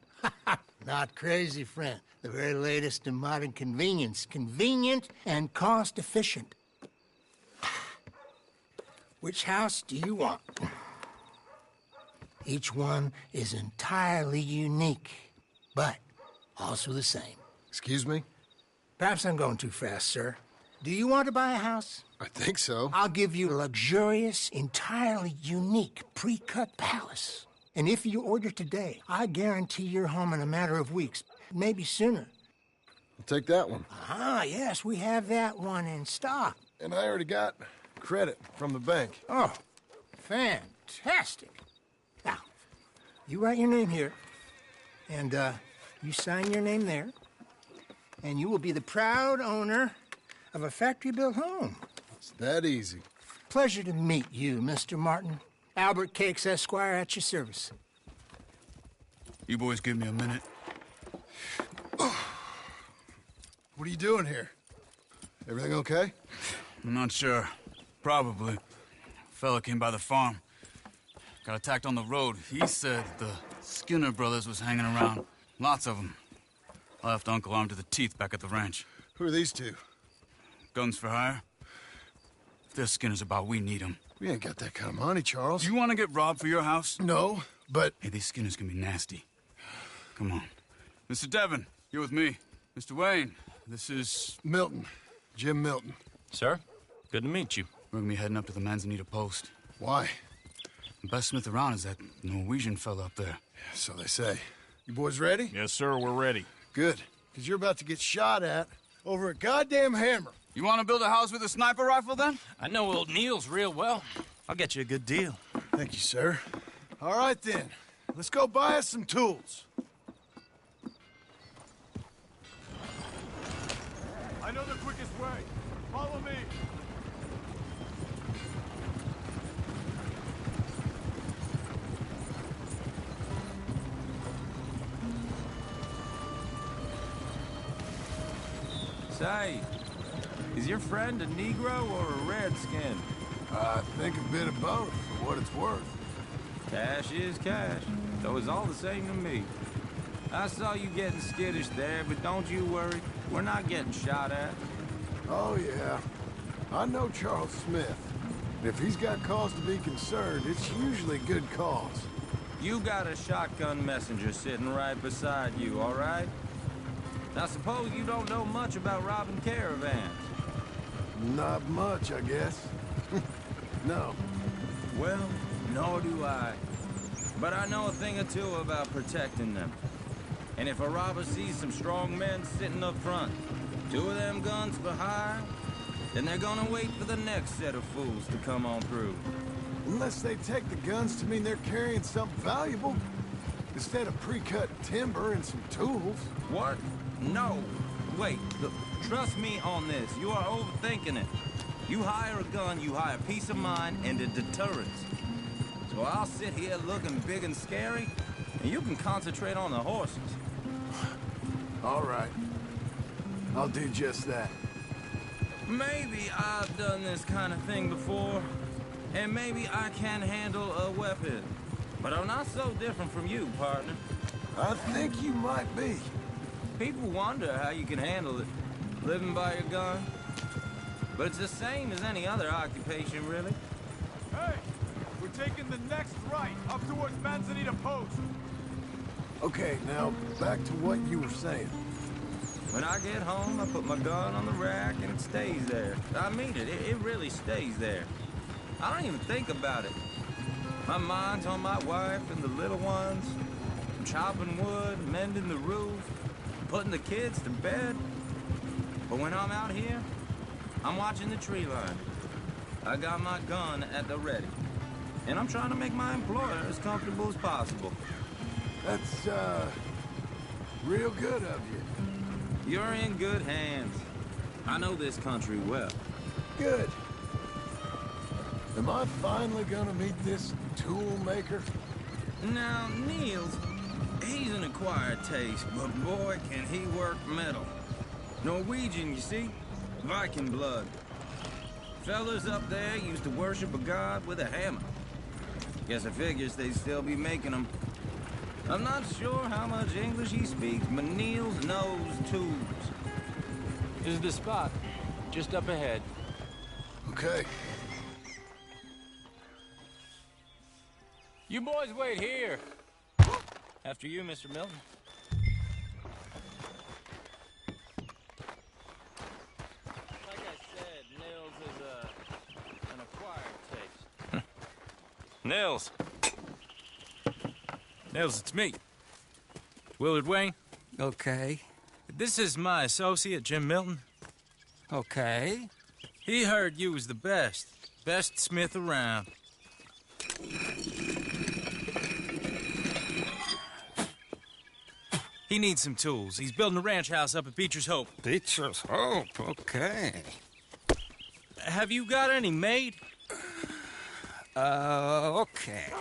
Not crazy, friend. The very latest in modern convenience. Convenient and cost-efficient. Which house do you want? Each one is entirely unique, but also the same. Excuse me? Perhaps I'm going too fast, sir. Do you want to buy a house? I think so. I'll give you a luxurious, entirely unique pre-cut palace. And if you order today, I guarantee you're home in a matter of weeks, maybe sooner. I'll take that one. Ah, yes, we have that one in stock. And I already got credit from the bank. Oh, fantastic. Now, you write your name here, and you sign your name there, and you will be the proud owner of a factory-built home. It's that easy. Pleasure to meet you, Mr. Martin. Albert Cakes, Esquire, at your service. You boys give me a minute. What are you doing here? Everything okay? I'm not sure. Probably. Fella came by the farm. Got attacked on the road. He said the Skinner brothers was hanging around. Lots of them. I left Uncle armed to the teeth back at the ranch. Who are these two? Guns for hire? If they're Skinner's about, we need them. We ain't got that kind of money, Charles. You want to get robbed for your house? No, but... Hey, these Skinners can be nasty. Come on. Mr. Devon, you're with me. Mr. Wayne, this is... Milton. Jim Milton. Sir, good to meet you. We're gonna be heading up to the Manzanita post. Why? The best smith around is that Norwegian fella up there. So they say. You boys ready? Yes, sir, we're ready. Good, because you're about to get shot at over a goddamn hammer. You want to build a house with a sniper rifle, then? I know old Neil's real well. I'll get you a good deal. Thank you, sir. All right, then. Let's go buy us some tools. I know the quickest way. Follow me. Say, is your friend a Negro or a Redskin? I think a bit of both, for what it's worth. Cash is cash, though it's all the same to me. I saw you getting skittish there, but don't you worry. We're not getting shot at. Oh, yeah. I know Charles Smith. If he's got cause to be concerned, it's usually good cause. You got a shotgun messenger sitting right beside you, all right? Now, suppose you don't know much about robbing caravans. Not much, I guess. No. Well, nor do I. But I know a thing or two about protecting them. And if a robber sees some strong men sitting up front, 2 of them guns for hire, then they're gonna wait for the next set of fools to come on through. Unless they take the guns to mean they're carrying something valuable. Instead of pre-cut timber and some tools. What? No. Wait, look, trust me on this. You are overthinking it. You hire a gun, you hire peace of mind and a deterrence. So I'll sit here looking big and scary, and you can concentrate on the horses. All right. I'll do just that. Maybe I've done this kind of thing before, and maybe I can handle a weapon. But I'm not so different from you, partner. I think you might be. People wonder how you can handle it, living by your gun. But it's the same as any other occupation, really. Hey, we're taking the next right, up towards Manzanita Post. Okay, now, back to what you were saying. When I get home, I put my gun on the rack and it stays there. I mean it, it really stays there. I don't even think about it. My mind's on my wife and the little ones. I'm chopping wood, mending the roof, putting the kids to bed. But when I'm out here, I'm watching the tree line. I got my gun at the ready. And I'm trying to make my employer as comfortable as possible. That's, real good of you. You're in good hands. I know this country well. Good. Am I finally gonna meet this tool maker? Now, Niels, he's an acquired taste, but boy, can he work metal. Norwegian, you see? Viking blood. Fellas up there used to worship a god with a hammer. Guess I figures they'd still be making them. I'm not sure how much English he speaks, but Niels knows tools. This is the spot, just up ahead. Okay. You boys wait here. After you, Mr. Milton. Like I said, Nils is an acquired taste. Nils. Nils, it's me. Willard Wayne. Okay. This is my associate, Jim Milton. Okay. He heard you was the best. Best smith around. He needs some tools. He's building a ranch house up at Beecher's Hope. Beecher's Hope, okay. Have you got any made? Okay.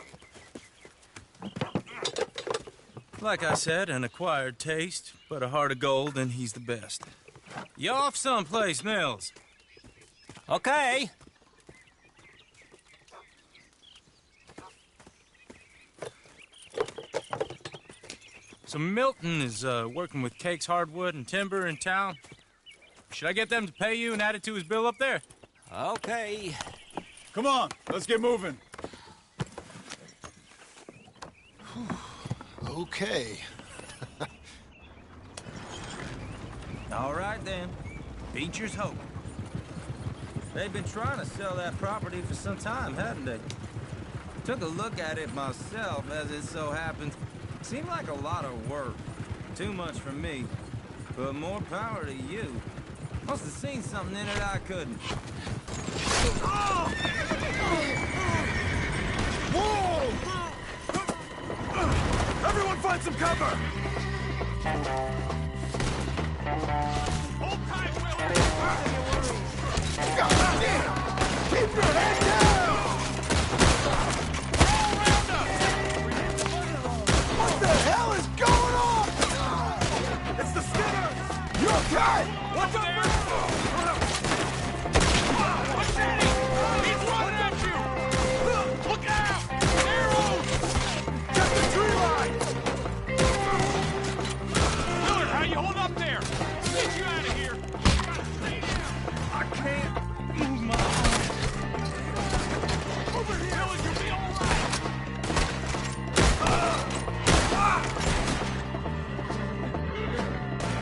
Like I said, an acquired taste, but a heart of gold, and he's the best. You off someplace, Mills? Okay. So Milton is working with Cake's Hardwood and Timber in town. Should I get them to pay you and add it to his bill up there? Okay. Come on, let's get moving. Okay. All right, then. Beecher's Hope. They've been trying to sell that property for some time, haven't they? Took a look at it myself, as it so happens. Seemed like a lot of work. Too much for me. But more power to you. Must have seen something in it I couldn't. Whoa! Everyone find some cover! Hold tight, Will! God damn! Keep your head down! All around us! What the hell is going on? It's the Skinners! You okay? What's up, man? What's that? He's running at you! Look out! Arrows! Get the tree line! Willard, how you hold up there? Get you out of here! I can't move my arm. Over here! Willard, you'll be all right!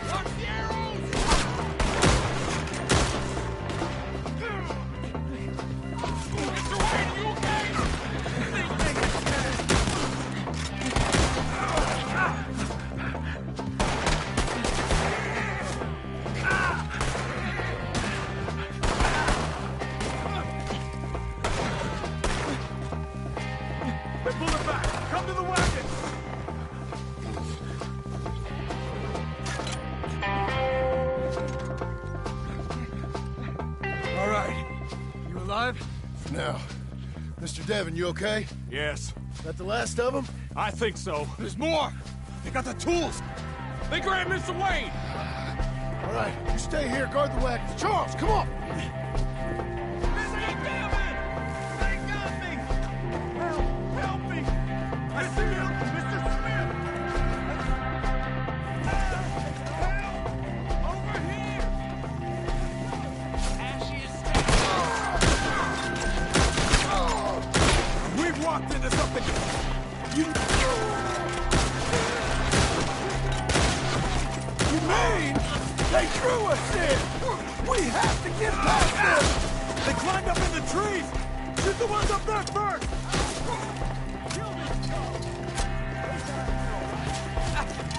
Watch the arrows! Mr. Wayne, you okay? They pull it back! Come to the wagon! All right. You alive? Now, Mr. Devon, you okay? Yes, That the last of them? I think so. There's more! They got the tools! They grabbed Mr. Wayne! All right, you stay here, guard the wagon. Charles, come on! We've walked into something. You mean they drew us in? We have to get past them. They climbed up in the trees. Shoot the ones up there first.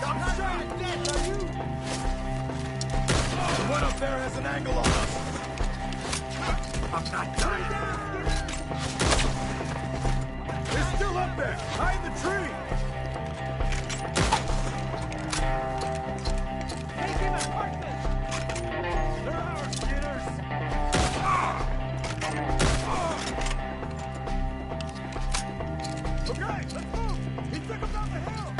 I'm shot dead, are you? The one up there has an angle on us. I'm not done. They're still up there, high in the tree. Take him and park this. They're our Skinners. Okay, let's move. He took them down the hill.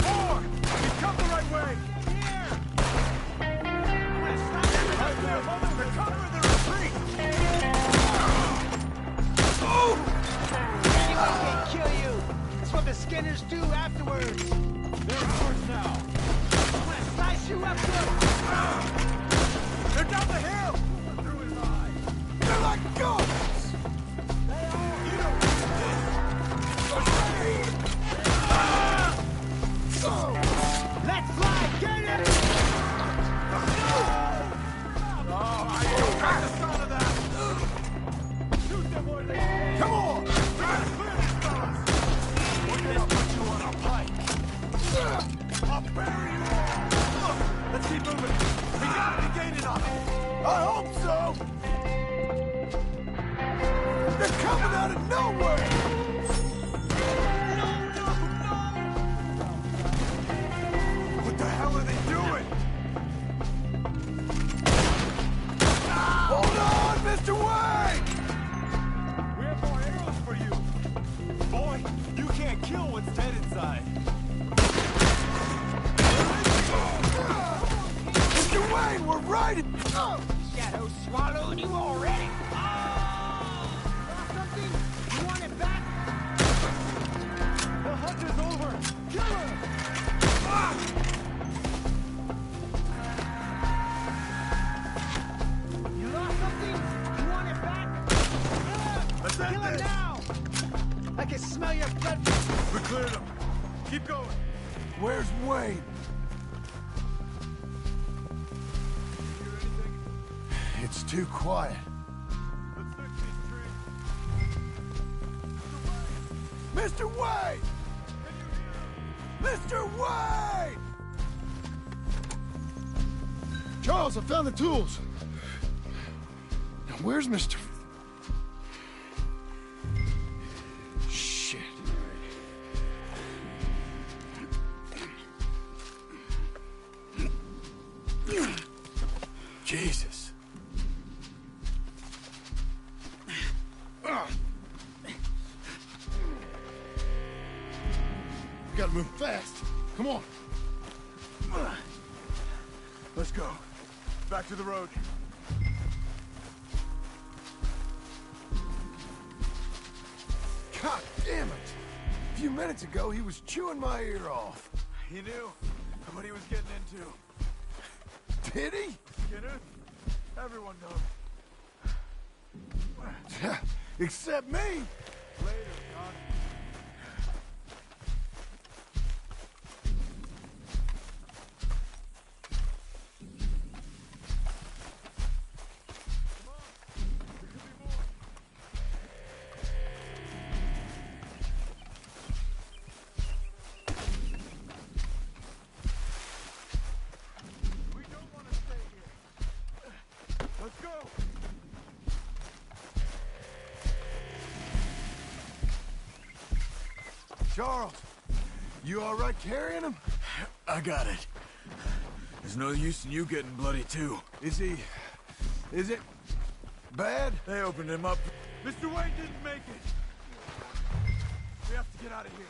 More! He's come the right way. The cover of the retreat! Anyone can kill you. It's what the Skinners do afterwards. They're ours now. I'm gonna slice you up good. They're down the hill! Through his eye. They're like ghosts! They are. You don't Let's fly, get it! Come on! I'll bury you all! Let's keep moving. We gotta be gaining on them. I hope so! They're coming out of nowhere! What the hell are they doing? Hold on, Mr. Wayne! We have more arrows for you. Boy, you can't kill what's dead inside. Mr. Wayne, we're right. Shadow swallowed you already. Something? You want it back? The hunt is over. Kill him! You lost something? You want it back? Let's Kill end him this. now! I can smell your blood. We cleared him. Keep going. Where's Wayne? It's too quiet. Mr. Wayne! Mr. Wayne! Charles, I found the tools. Now, where's Mr. Shit. Jesus. We gotta move fast. Come on. Let's go. Back to the road. God damn it! A few minutes ago, he was chewing my ear off. He knew what he was getting into. Did he? Skinner? Everyone knows. Except me! Later, John. Let's go! Charles, you all right carrying him? I got it. There's no use in you getting bloody too. Is it bad? They opened him up. Mr. Wayne didn't make it. We have to get out of here.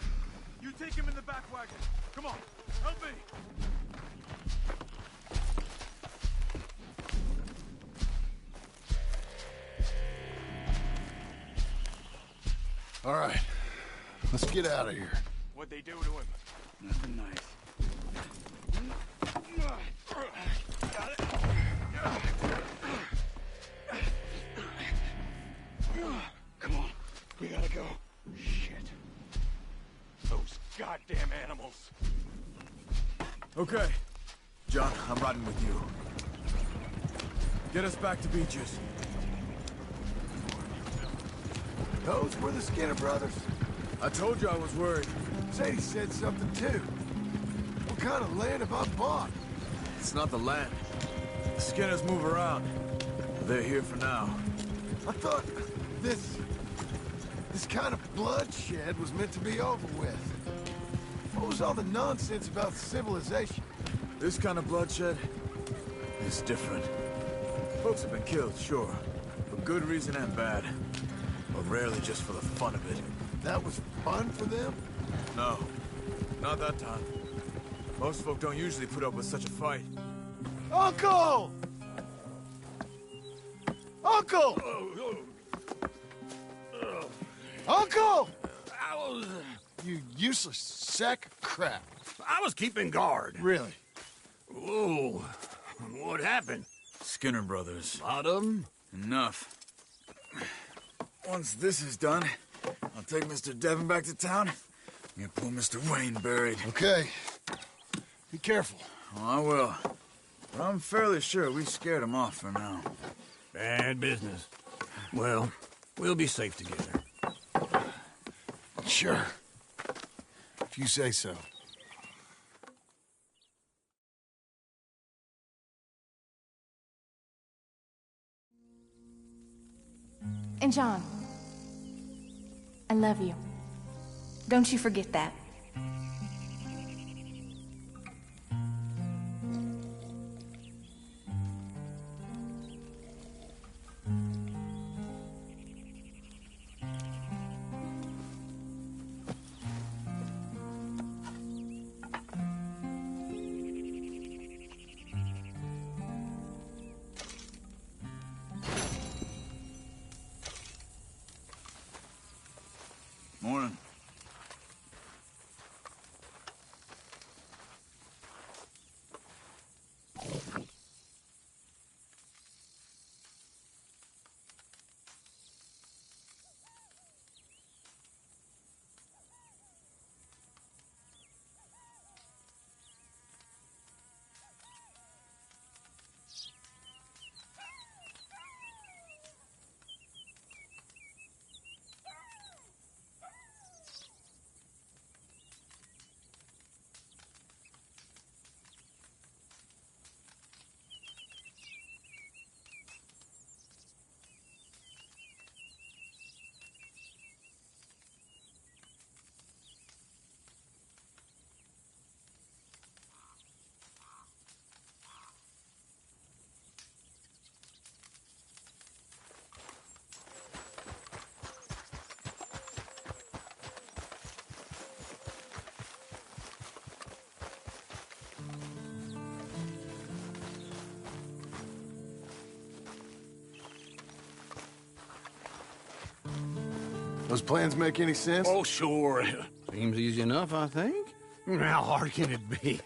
You take him in the back wagon. Come on, help me. All right, let's get out of here. What'd they do to him? Nothing nice. Got it? Come on, we gotta go. Shit. Those goddamn animals. Okay. John, I'm riding with you. Get us back to Beaches. Those were the Skinner brothers. I told you I was worried. Sadie said something too. What kind of land have I bought? It's not the land. The Skinners move around. They're here for now. I thought this kind of bloodshed was meant to be over with. What was all the nonsense about civilization? This kind of bloodshed is different. Folks have been killed, sure. For good reason and bad. But rarely just for the fun of it. That was fun for them? No. Not that time. Most folk don't usually put up with such a fight. Uncle! Uncle! Uncle! You useless sack of crap. I was keeping guard. Really? Whoa. What happened? Skinner brothers. Lot of them? Enough. Once this is done, I'll take Mr. Devon back to town and get poor Mr. Wayne buried. Okay. Be careful. Oh, I will. But I'm fairly sure we scared him off for now. Bad business. Well, we'll be safe together. Sure. If you say so. And John, I love you. Don't you forget that. Morning. Those plans make any sense? Oh, sure. Seems easy enough, I think. How hard can it be?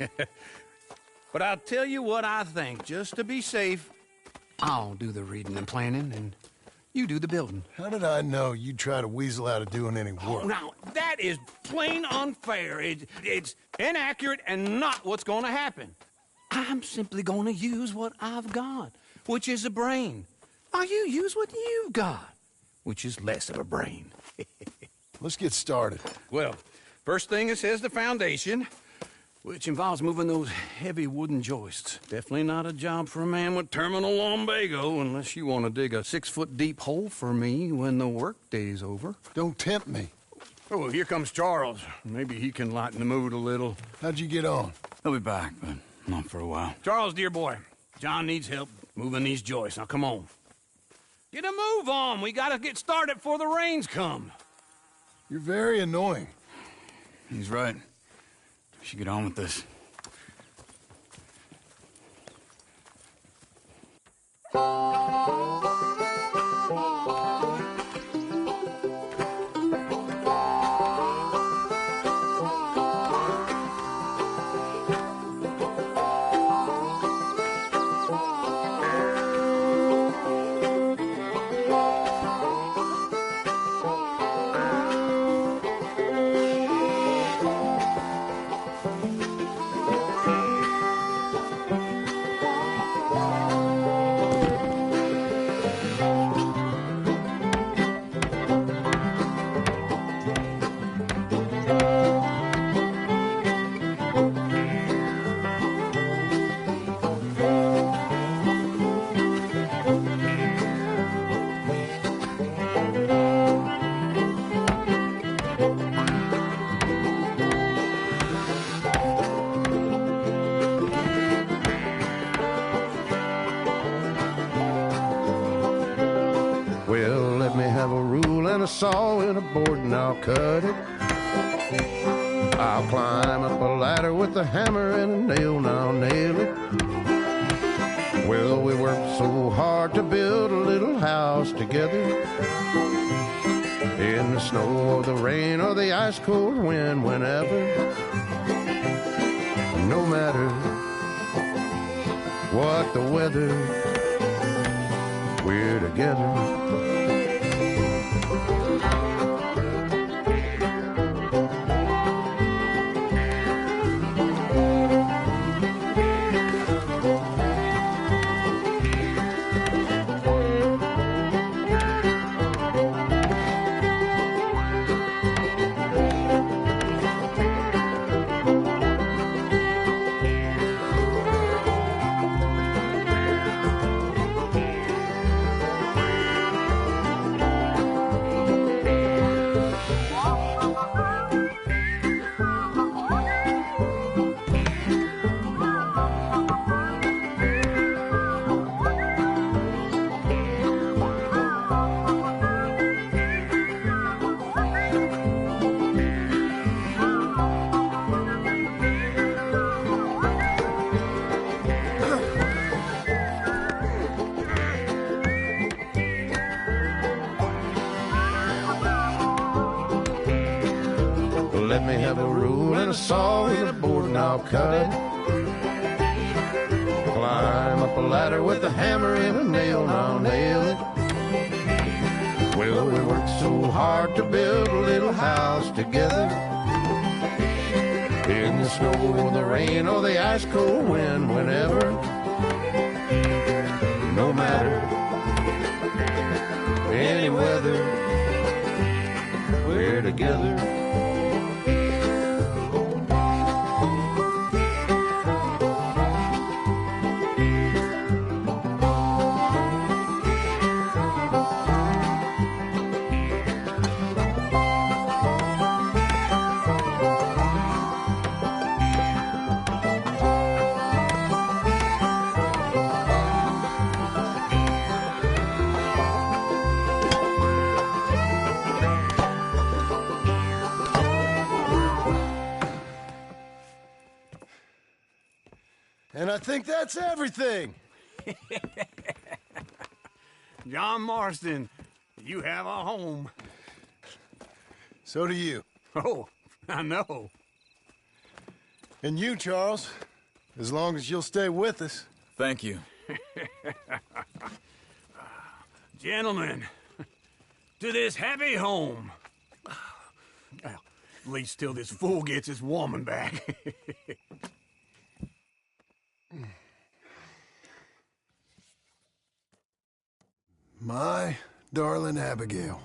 But I'll tell you what I think. Just to be safe, I'll do the reading and planning, and you do the building. How did I know you'd try to weasel out of doing any work? Oh, now, that is plain unfair. It's inaccurate and not what's going to happen. I'm simply going to use what I've got, which is a brain. While you use what you've got, which is less of a brain. Let's get started. Well, first thing it says the foundation, which involves moving those heavy wooden joists. Definitely not a job for a man with terminal lumbago, unless you want to dig a 6-foot deep hole for me when the workday's over. Don't tempt me. Oh, here comes Charles. Maybe he can lighten the mood a little. How'd you get on? He'll be back, but not for a while. Charles, dear boy, John needs help moving these joists. Now, come on. Get a move on. We gotta get started before the rains come. You're very annoying. He's right. We should get on with this. Well, let me have a rule and a saw and a board and I'll cut it. I'll climb up a ladder with a hammer and a nail and I'll nail it. Well, we worked so hard to build a little house together. In the snow or the rain or the ice cold wind, whenever. No matter what the weather, we're together. saw and a board and I'll cut it. Climb up a ladder with a hammer and a nail and I'll nail it. Well, we worked so hard to build a little house together. In the snow, the rain, or the ice cold wind, whenever. No matter any weather, we're together. And I think that's everything. John Marston, you have a home. So do you. Oh, I know. And you, Charles, as long as you'll stay with us. Thank you. Gentlemen, to this happy home. Well, at least till this fool gets his woman back. My darling Abigail,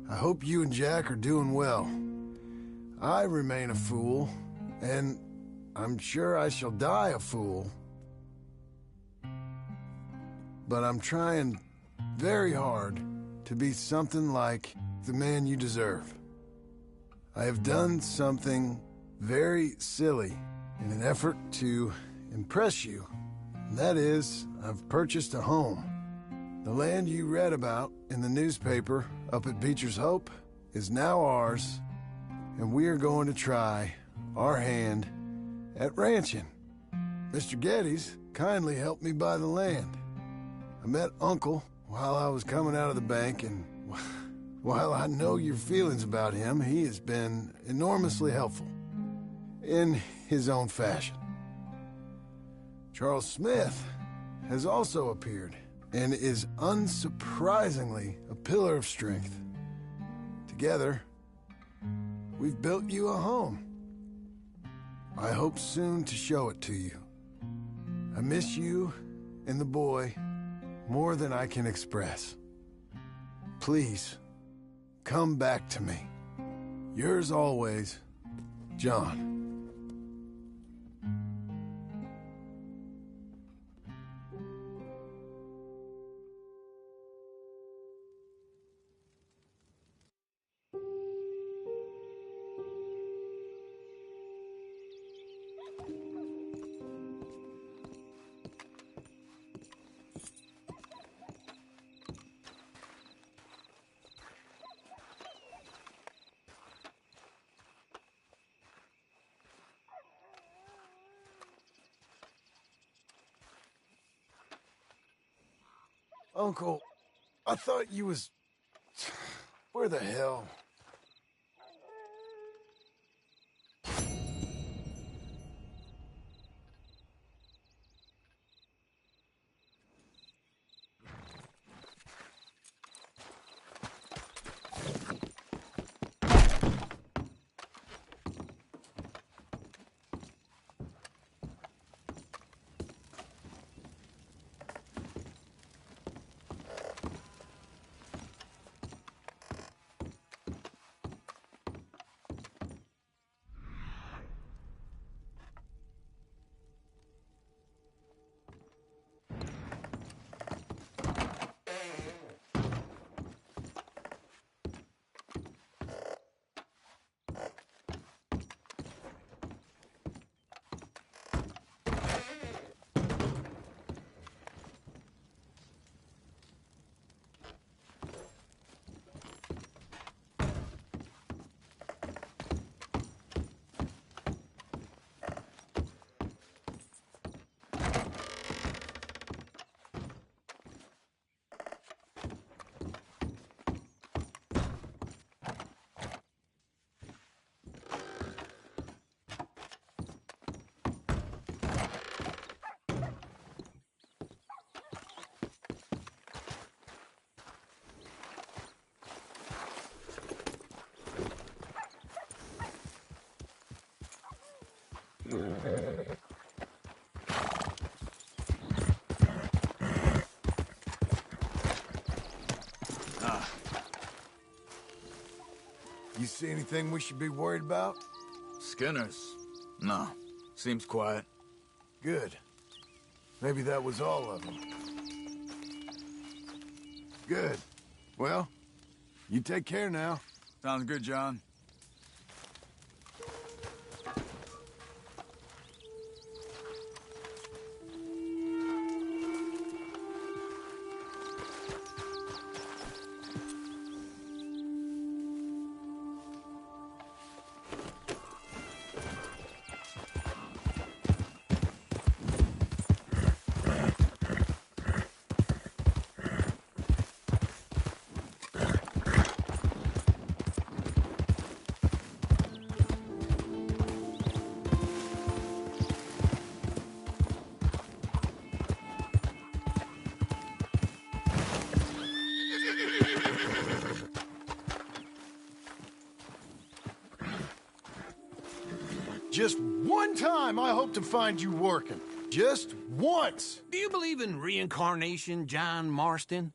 I hope you and Jack are doing well. I remain a fool, and I'm sure I shall die a fool. But I'm trying very hard to be something like the man you deserve. I have done something very silly in an effort to impress you. And that is, I've purchased a home. The land you read about in the newspaper up at Beecher's Hope is now ours, and we are going to try our hand at ranching. Mr. Geddes kindly helped me buy the land. I met Uncle while I was coming out of the bank, and while I know your feelings about him, he has been enormously helpful in his own fashion. Charles Smith has also appeared and is unsurprisingly a pillar of strength. Together, we've built you a home. I hope soon to show it to you. I miss you and the boy more than I can express. Please, come back to me. Yours always, John. Uncle, I thought you was... Where the hell? You see anything we should be worried about? Skinners? No. Seems quiet. Good. Maybe that was all of them. Good. Well, you take care now. Sounds good, John. Just one time I hope to find you working. Just once. Do you believe in reincarnation, John Marston?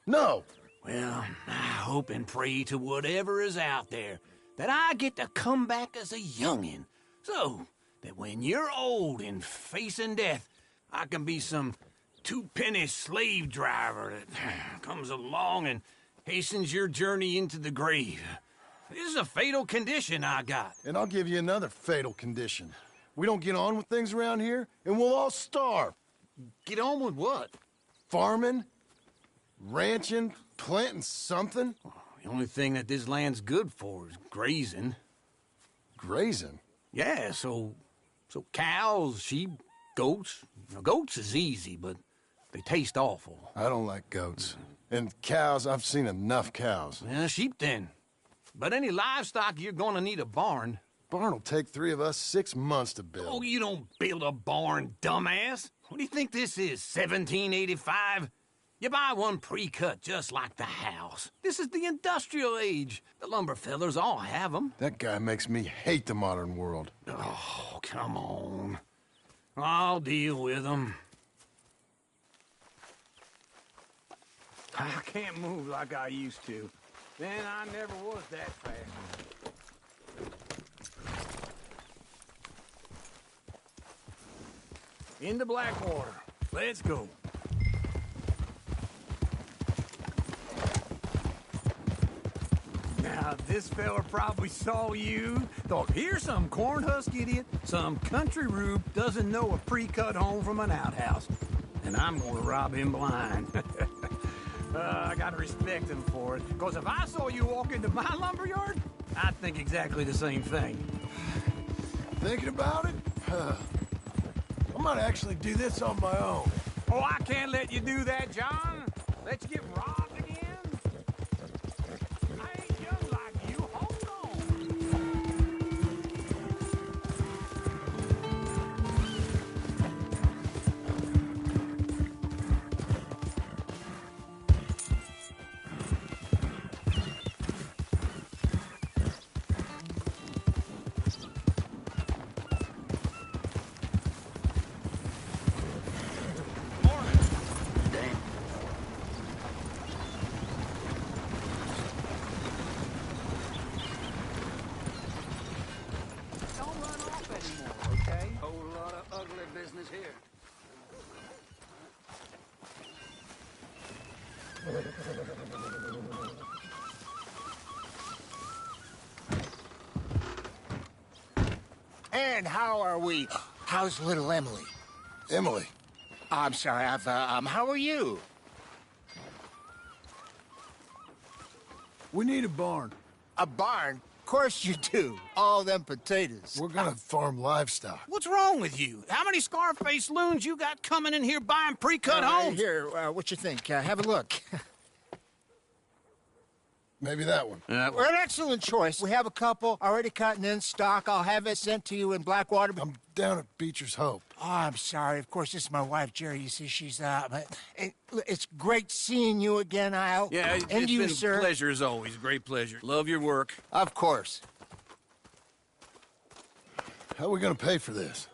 No. Well, I hope and pray to whatever is out there that I get to come back as a youngin', so that when you're old and facing death, I can be some two-penny slave driver that comes along and hastens your journey into the grave. This is a fatal condition I got. And I'll give you another fatal condition. We don't get on with things around here, and we'll all starve. Get on with what? Farming, ranching, planting something. The only thing that this land's good for is grazing. Grazing? Yeah, so cows, sheep, goats. Now, goats is easy, but they taste awful. I don't like goats. And cows, I've seen enough cows. Yeah, sheep then. But any livestock, you're gonna need a barn. Barn will take 3 of us 6 months to build. Oh, you don't build a barn, dumbass. What do you think this is, 1785? You buy one pre-cut just like the house. This is the industrial age. The lumber fellers all have them. That guy makes me hate the modern world. Oh, come on. I'll deal with them. I can't move like I used to. Then I never was that fast. Into Blackwater. Let's go. Now, this fella probably saw you, thought, here's some corn-husk idiot, some country rube doesn't know a pre-cut home from an outhouse. And I'm gonna rob him blind. I gotta respect him for it, because if I saw you walk into my lumberyard, I'd think exactly the same thing. Thinking about it? I might actually do this on my own. Oh, I can't let you do that, John. Let you get robbed again. I ain't young like you. Hold on. And how are we? How's little Emily? Emily? I'm sorry, how are you? We need a barn. A barn? Of course you do. All them potatoes. We're gonna farm livestock. What's wrong with you? How many Scarface loons you got coming in here buying pre-cut homes? Here, what you think? Have a look. Maybe that one. We're an excellent choice. We have a couple already cut and in stock. I'll have it sent to you in Blackwater. I'm down at Beecher's Hope. Oh, I'm sorry. Of course, this is my wife, Jerry. You see, she's, it's great seeing you again, Al. Yeah, and it's you, been sir. a pleasure as always. Great pleasure. Love your work. Of course. How are we gonna pay for this?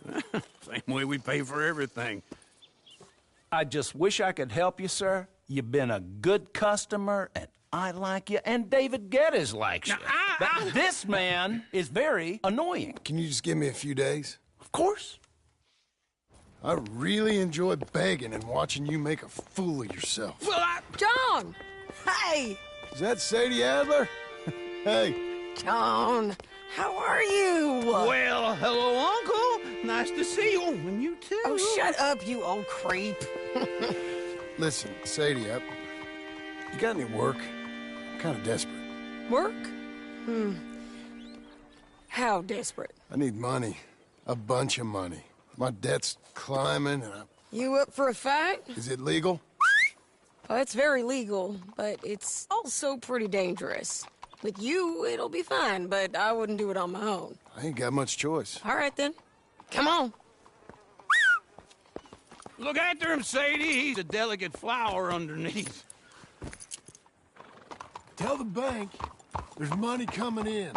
Same way we pay for everything. I just wish I could help you, sir. You've been a good customer, and I like you, and David Geddes likes you. But this man is very annoying. Can you just give me a few days? Of course. I really enjoy begging and watching you make a fool of yourself. Well, John! Hey! Is that Sadie Adler? Hey. John, how are you? Well, hello, Uncle. Nice to see you. And you too. Oh, shut up, you old creep. Listen, Sadie, you got any work? I'm kind of desperate. Work? How desperate? I need money. A bunch of money. My debt's climbing and You up for a fight? Is it legal? Well, it's very legal, but it's also pretty dangerous. With you, it'll be fine, but I wouldn't do it on my own. I ain't got much choice. All right, then. Come on. Look after him, Sadie. He's a delicate flower underneath. Tell the bank there's money coming in.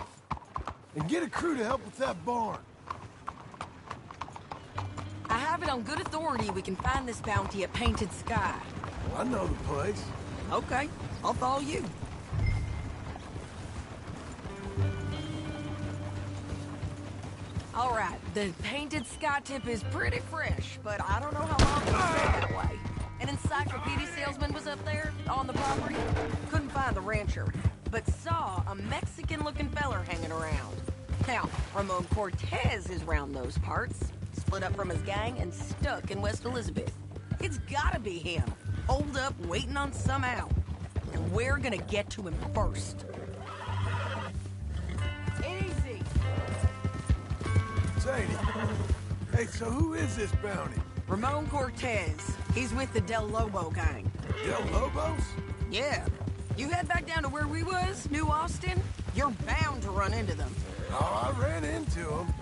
And get a crew to help with that barn. I have it on good authority we can find this bounty at Painted Sky. Well, I know the place. Okay, I'll follow you. All right, the Painted Sky tip is pretty fresh, but I don't know how long it'll stay that way. An encyclopedia salesman was up there on the property. Couldn't find the rancher, but saw a Mexican-looking feller hanging around. Now, Ramon Cortez is round those parts. Split up from his gang and stuck in West Elizabeth. It's gotta be him. Holed up, waiting on some out. And we're gonna get to him first. Easy. Sadie. Hey, so who is this bounty? Ramon Cortez. He's with the Del Lobo gang. Del Lobos? Yeah. You head back down to where we was, New Austin, you're bound to run into them. Oh, I ran into them.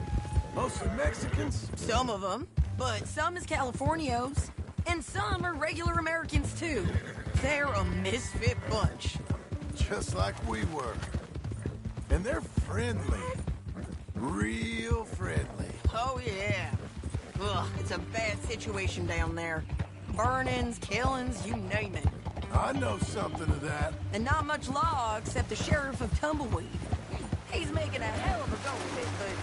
Mostly Mexicans? Some of them, but some is Californios. And some are regular Americans, too. They're a misfit bunch. Just like we were. And they're friendly. Real friendly. Oh, yeah. Ugh, it's a bad situation down there. Burnings, killings, you name it. I know something of that. And not much law except the sheriff of Tumbleweed. He's making a hell of a go of it, but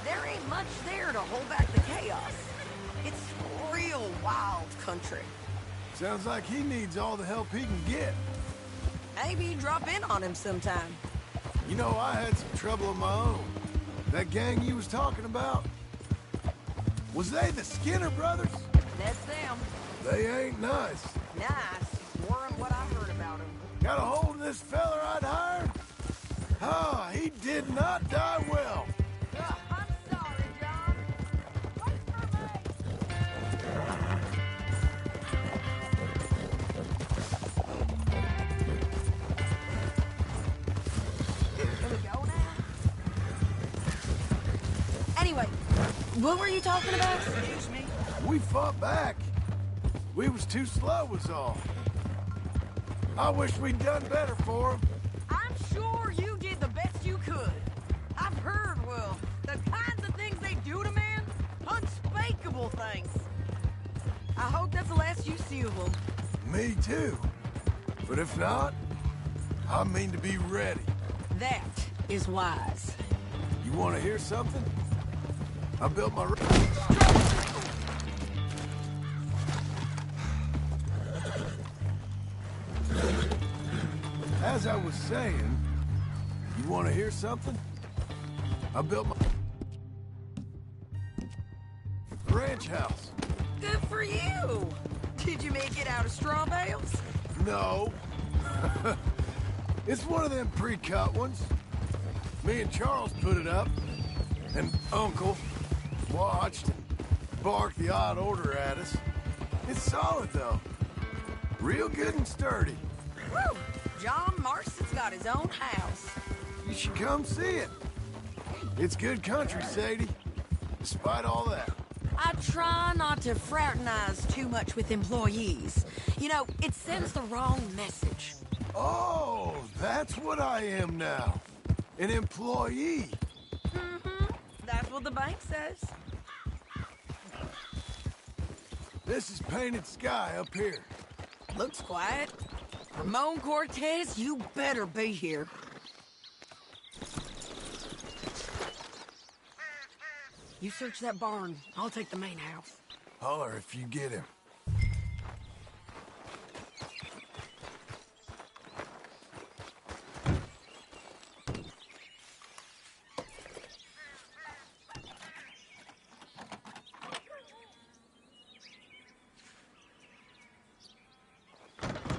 there ain't much there to hold back the chaos. It's real wild country. Sounds like he needs all the help he can get. Maybe drop in on him sometime. You know, I had some trouble of my own. That gang you was talking about, was they the Skinner brothers? That's them. They ain't nice. Nice. Weren't what I heard about them. Got a hold of this feller I'd hired? Ah, he did not die well. I'm sorry, John. Wait for me. Can we go now? Anyway, what were you talking about? Excuse me? We fought back. We was too slow was all. I wish we'd done better for him. I'm sure you did the best you could. I've heard, well, the kinds of things they do to men. Unspeakable things. I hope that's the last you see of them. Me too. But if not, I mean to be ready. That is wise. You want to hear something? I built my... As I was saying, you want to hear something? I built my ranch house. Good for you. Did you make it out of straw bales? No. It's one of them pre-cut ones. Me and Charles put it up, and Uncle watched and barked the odd order at us. It's solid, though. Real good and sturdy. Woo! John Marston's got his own house. You should come see it. It's good country, Sadie. Despite all that. I try not to fraternize too much with employees. You know, it sends the wrong message. Oh, that's what I am now. An employee. Mm-hmm. That's what the bank says. This is painted sky up here. Looks quiet. Ramon Cortez, you better be here. You search that barn. I'll take the main house. Holler if you get him.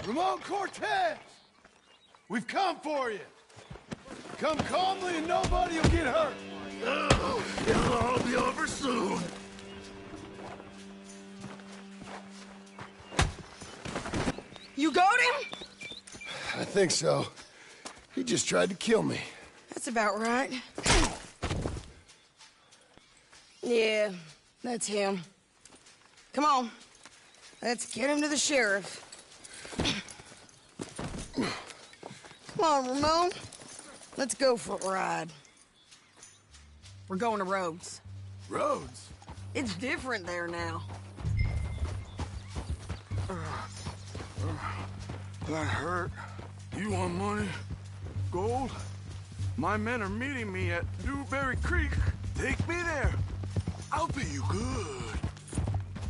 Ramon Cortez! We've come for you! Come calmly and nobody will get hurt! It'll all be over soon! You got him? I think so. He just tried to kill me. That's about right. Yeah, that's him. Come on. Let's get him to the sheriff. Come on, Ramon. Let's go for a ride. We're going to Rhodes. Rhodes? It's different there now. That hurt. You want money? Gold? My men are meeting me at Newberry Creek. Take me there. I'll pay you good.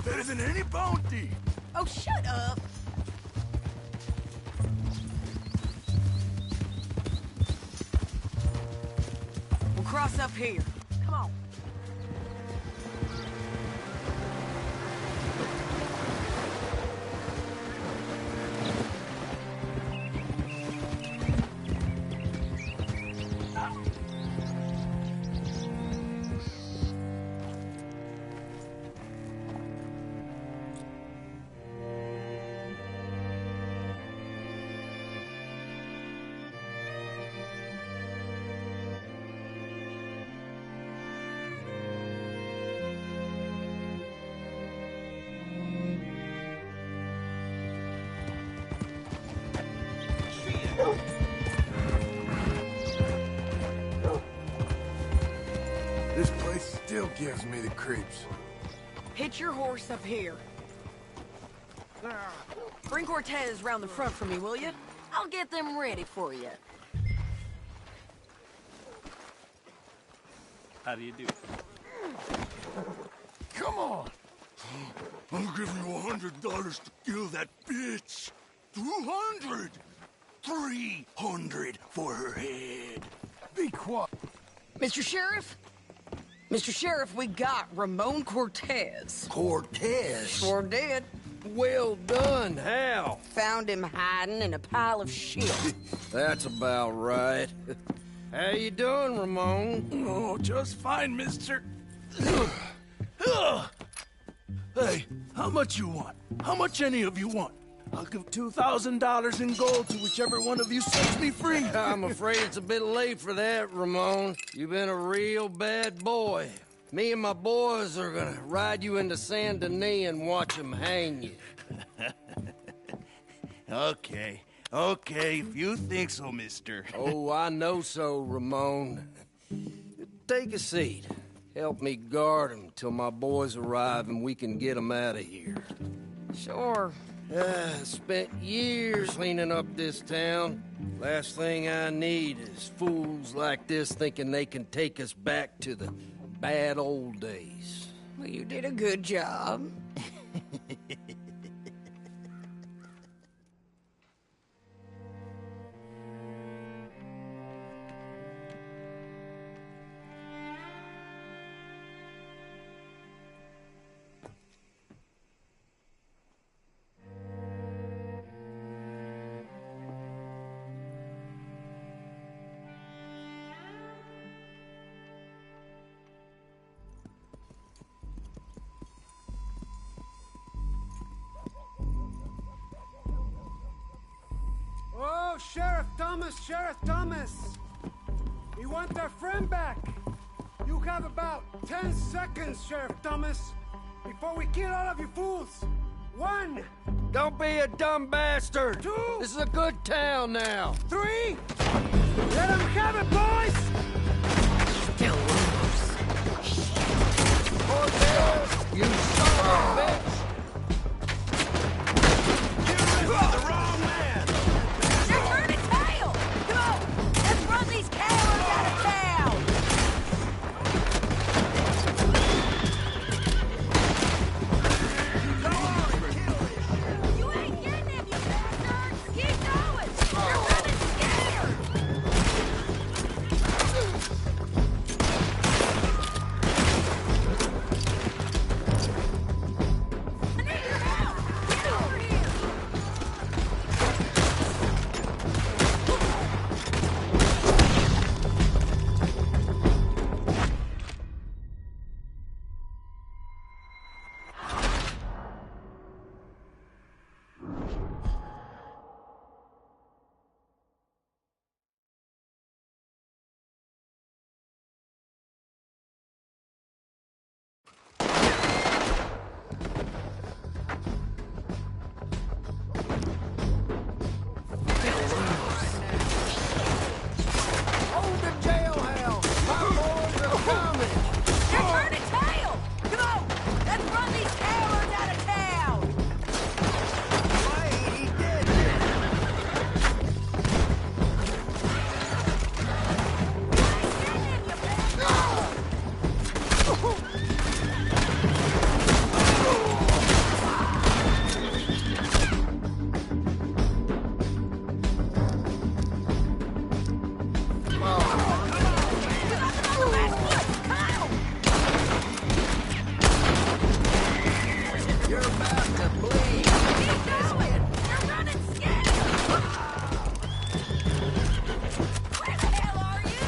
Better than any bounty. Oh, shut up. We'll cross up here. Come on. This place still gives me the creeps. Hitch your horse up here. Bring Cortez round the front for me, will you? I'll get them ready for you. How do you do? Come on! I'll give you $100 to kill that bitch. 200! 300 for her head. Be quiet. Mr. Sheriff? Mr. Sheriff, we got Ramon Cortez. Cortez? Sure did. Well done. How? Found him hiding in a pile of shit. That's about right. How you doing, Ramon? Oh, just fine, mister. Hey, how much you want? How much any of you want? I'll give $2,000 in gold to whichever one of you sets me free. I'm afraid it's a bit late for that, Ramon. You've been a real bad boy. Me and my boys are gonna ride you into Saint Denis and watch them hang you. Okay, if you think so, mister. Oh, I know so, Ramon. Take a seat. Help me guard them till my boys arrive and we can get them out of here. Sure. Spent years cleaning up this town. Last thing I need is fools like this thinking they can take us back to the bad old days. Well, you did a good job. Oh, Sheriff Thomas! We want our friend back! You have about 10 seconds, Sheriff Thomas, before we kill all of you fools! 1! Don't be a dumb bastard! 2! This is a good town now! 3! Let them have it, boys! Still lose. You son of a bitch! You are the wrong man! They're turning tail! Come on! Let's run these cowards out of town! Go on and kill this! You ain't getting them, you bastards! Keep going! They're running scared! I need your help! Get over here! Hold the jailhouse! My boys are coming! They're turning tail! Come on! Let's run these cowards out of town! Wait, he did it! You're about to bleed! Keep going! They're running scared! Where the hell are you?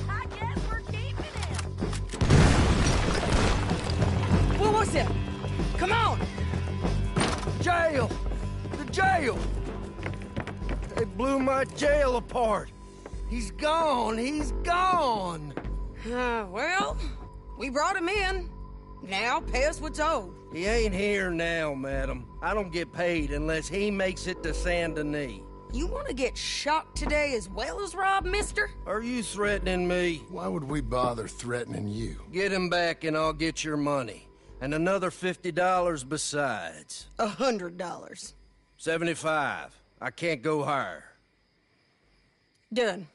I guess we're keeping him. What was it? Come on! Jail! The jail! They blew my jail apart! He's gone! He's gone! Well, we brought him in. Now pay us what's owed. He ain't here now, madam. I don't get paid unless he makes it to Saint Denis. You want to get shot today as well as rob, mister? Are you threatening me? Why would we bother threatening you? Get him back and I'll get your money. And another $50 besides. $100. 75. I can't go higher. Done.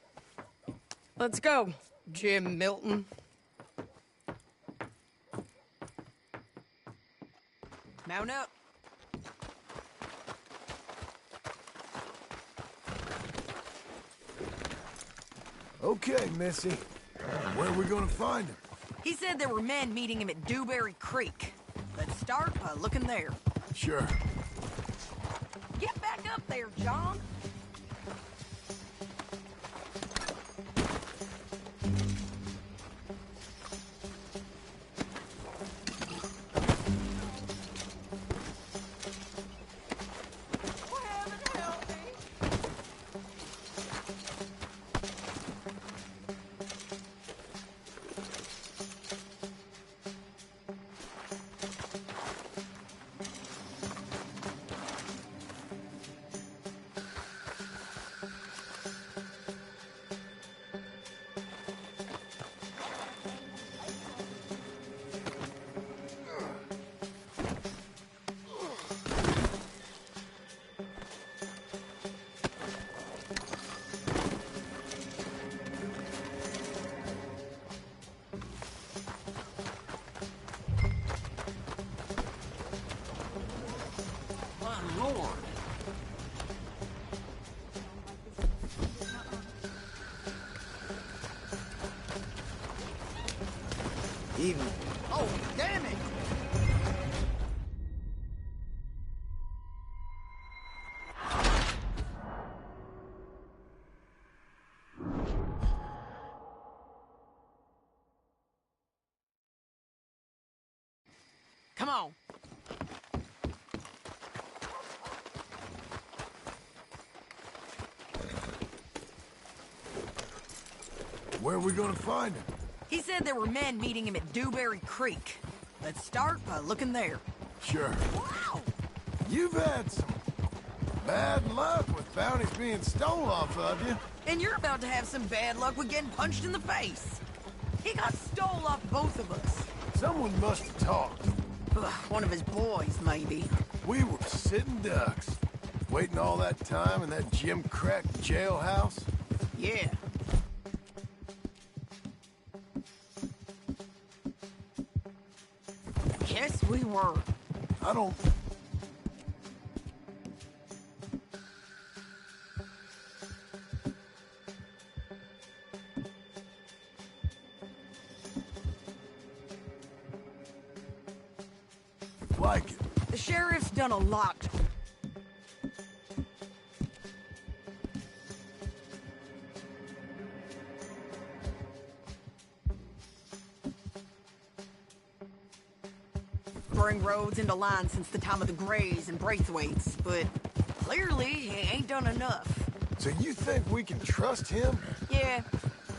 Let's go, Jim Milton. Mount up. Okay, Missy. Where are we gonna find him? He said there were men meeting him at Dewberry Creek. Let's start by looking there. Sure. Get back up there, John. Lord. Evening. Oh, damn it! Come on. Where are we gonna find him? He said there were men meeting him at Dewberry Creek. Let's start by looking there. Sure. You've had some bad luck with bounties being stolen off of you. And you're about to have some bad luck with getting punched in the face. He got stole off both of us. Someone must have talked. One of his boys, maybe. We were sitting ducks, waiting all that time in that Jim Crack jailhouse. Yeah. Yes, we were. I don't... like it. The sheriff's done a lot. Bring roads into line since the time of the Grays and Braithwaites, but clearly he ain't done enough. So you think we can trust him? Yeah,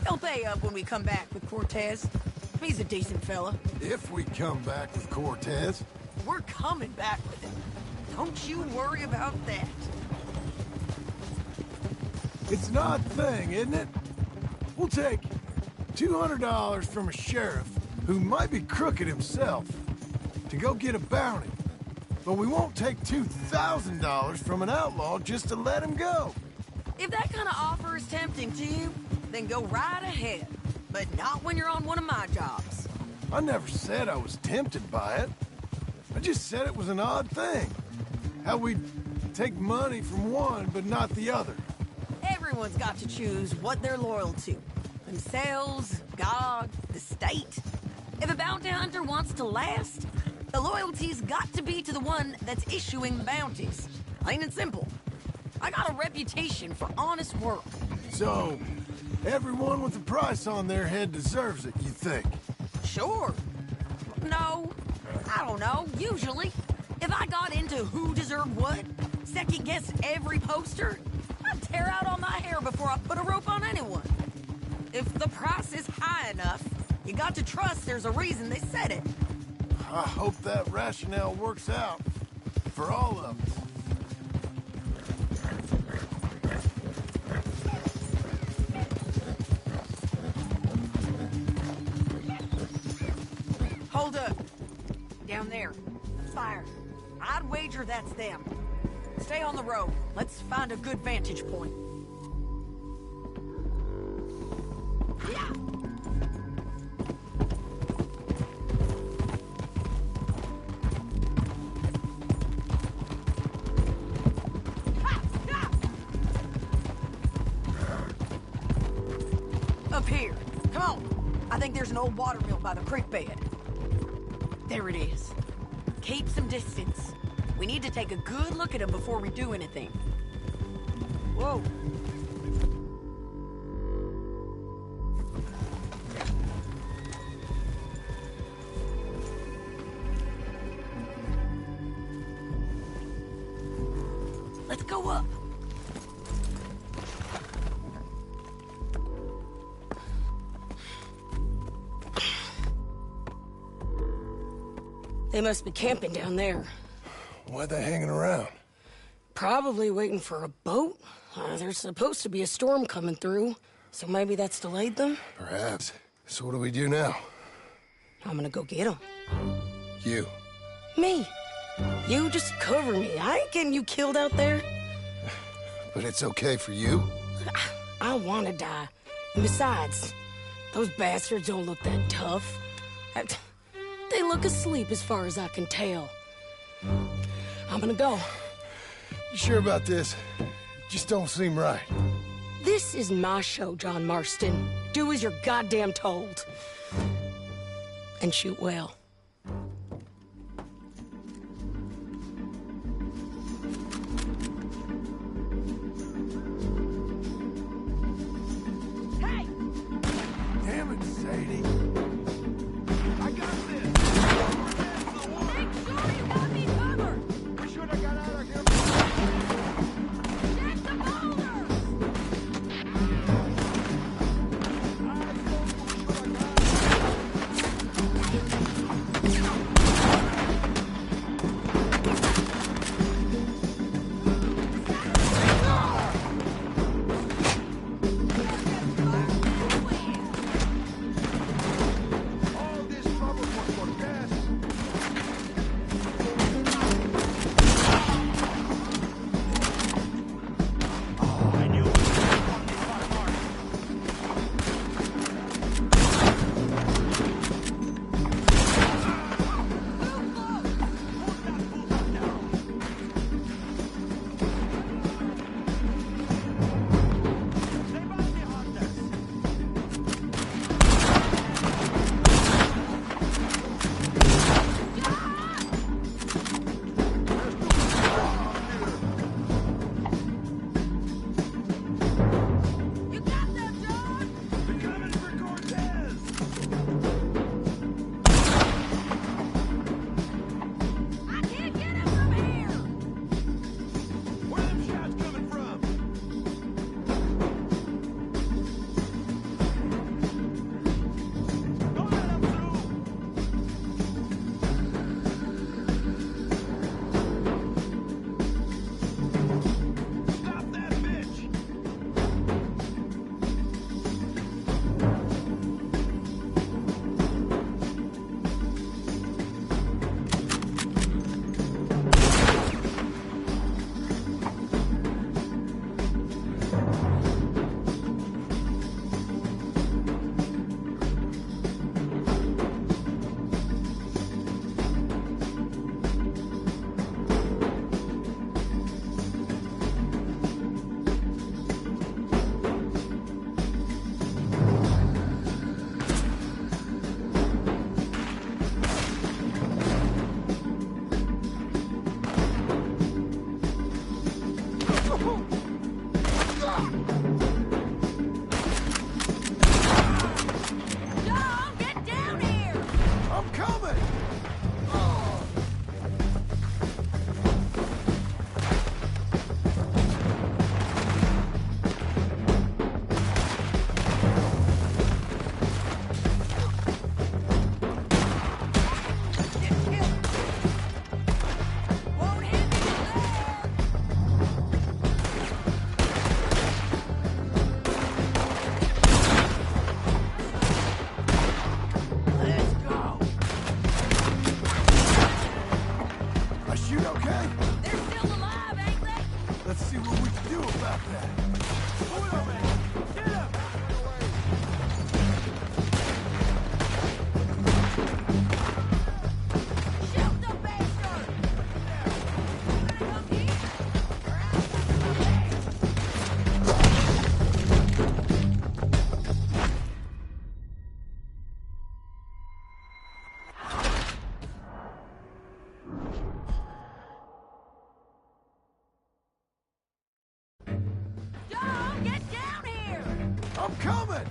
he'll pay up when we come back with Cortez. He's a decent fella. If we come back with Cortez. We're coming back with him. Don't you worry about that. It's an odd thing, isn't it? We'll take $200 from a sheriff who might be crooked himself to go get a bounty. But we won't take $2,000 from an outlaw just to let him go. If that kind of offer is tempting to you, then go right ahead. But not when you're on one of my jobs. I never said I was tempted by it. I just said it was an odd thing. How we'd take money from one, but not the other. Everyone's got to choose what they're loyal to. Themselves, God, the state. If a bounty hunter wants to last, the loyalty's got to be to the one that's issuing the bounties. Plain and simple. I got a reputation for honest work. So, everyone with a price on their head deserves it, you think? Sure. No, I don't know, usually. If I got into who deserved what, second-guess every poster, I'd tear out all my hair before I put a rope on anyone. If the price is high enough, you got to trust there's a reason they said it. I hope that rationale works out for all of us. Hold up. Down there. Fire. I'd wager that's them. Stay on the road. Let's find a good vantage point. Yeah. Up here. Come on. I think there's an old water mill by the creek bed. There it is. Keep some distance. We need to take a good look at him before we do anything. Whoa. Let's go up. They must be camping down there. Why are they hanging around? Probably waiting for a boat. There's supposed to be a storm coming through, so maybe that's delayed them? Perhaps. So what do we do now? I'm gonna go get them. You. Me. You just cover me. I ain't getting you killed out there. But it's okay for you? I don't want to die. And besides, those bastards don't look that tough. They look asleep as far as I can tell. I'm gonna go. You sure about this? Just don't seem right. This is my show, John Marston. Do as you're goddamn told. And shoot well. Hey! Damn it, Sadie. I got this. Make sure you got me covered! We should have got out of here. Check the boulders! I'm coming!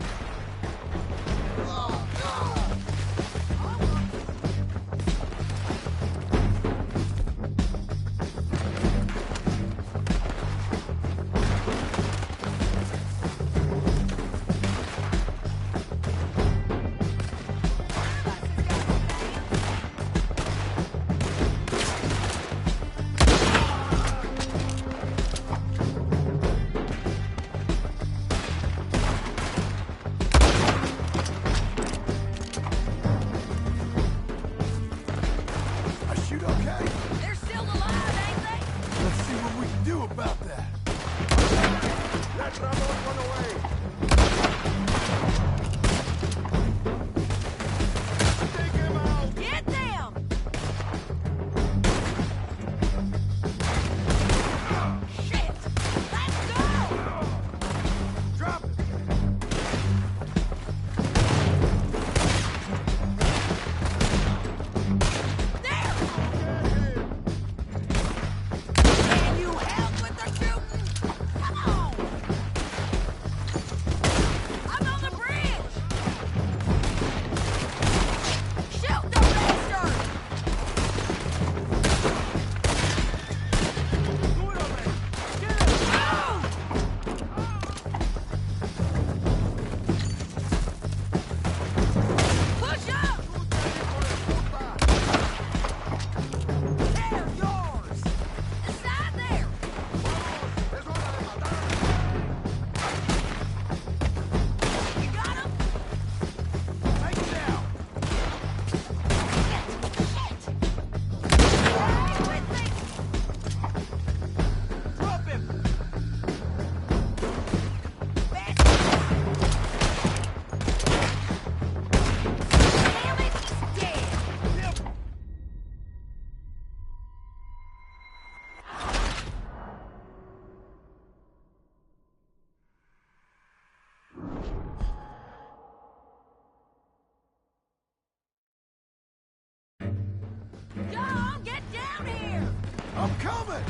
John, get down here! I'm coming!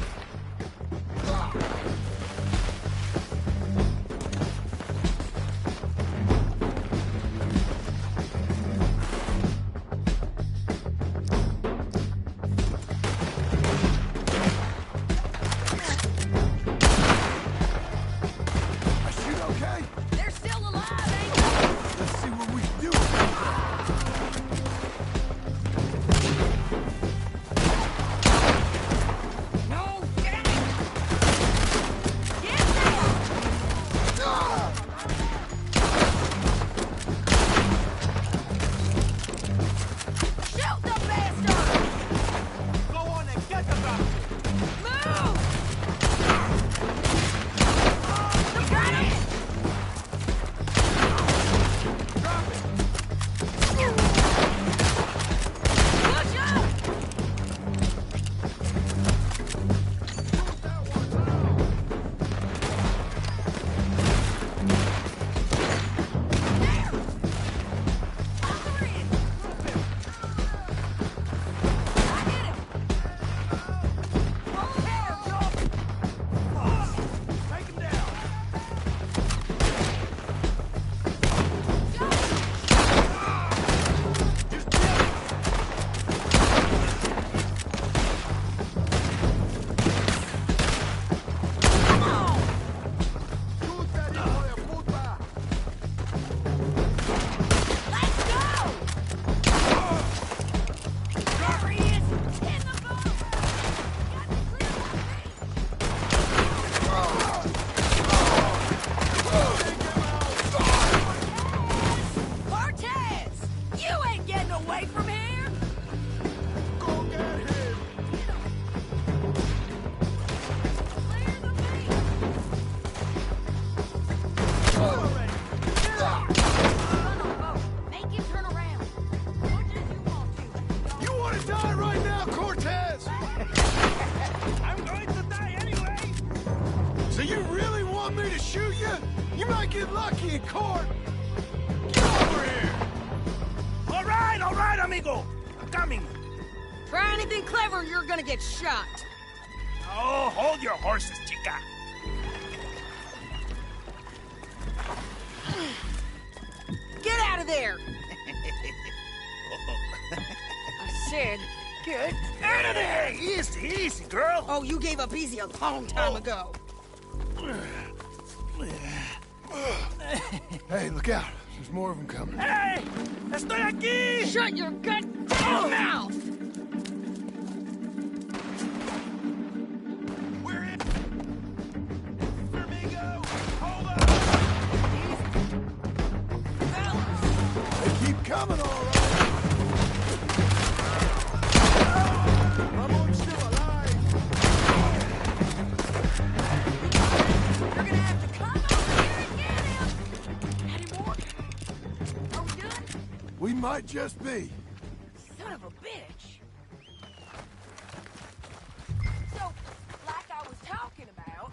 Get shot. Oh, hold your horses, chica. of there! I said, get out of there! Easy, easy, girl. Oh, you gave up easy a long time ago. Hey, look out. There's more of them coming. Hey! Estoy aquí! Shut your goddamn mouth! We're in. Amigo, hold up. They keep coming, all right. Ramon's still alive. You're gonna have to come over here and get him! Any more? Are we done? We might just be. Son of a bitch! So, like I was talking about...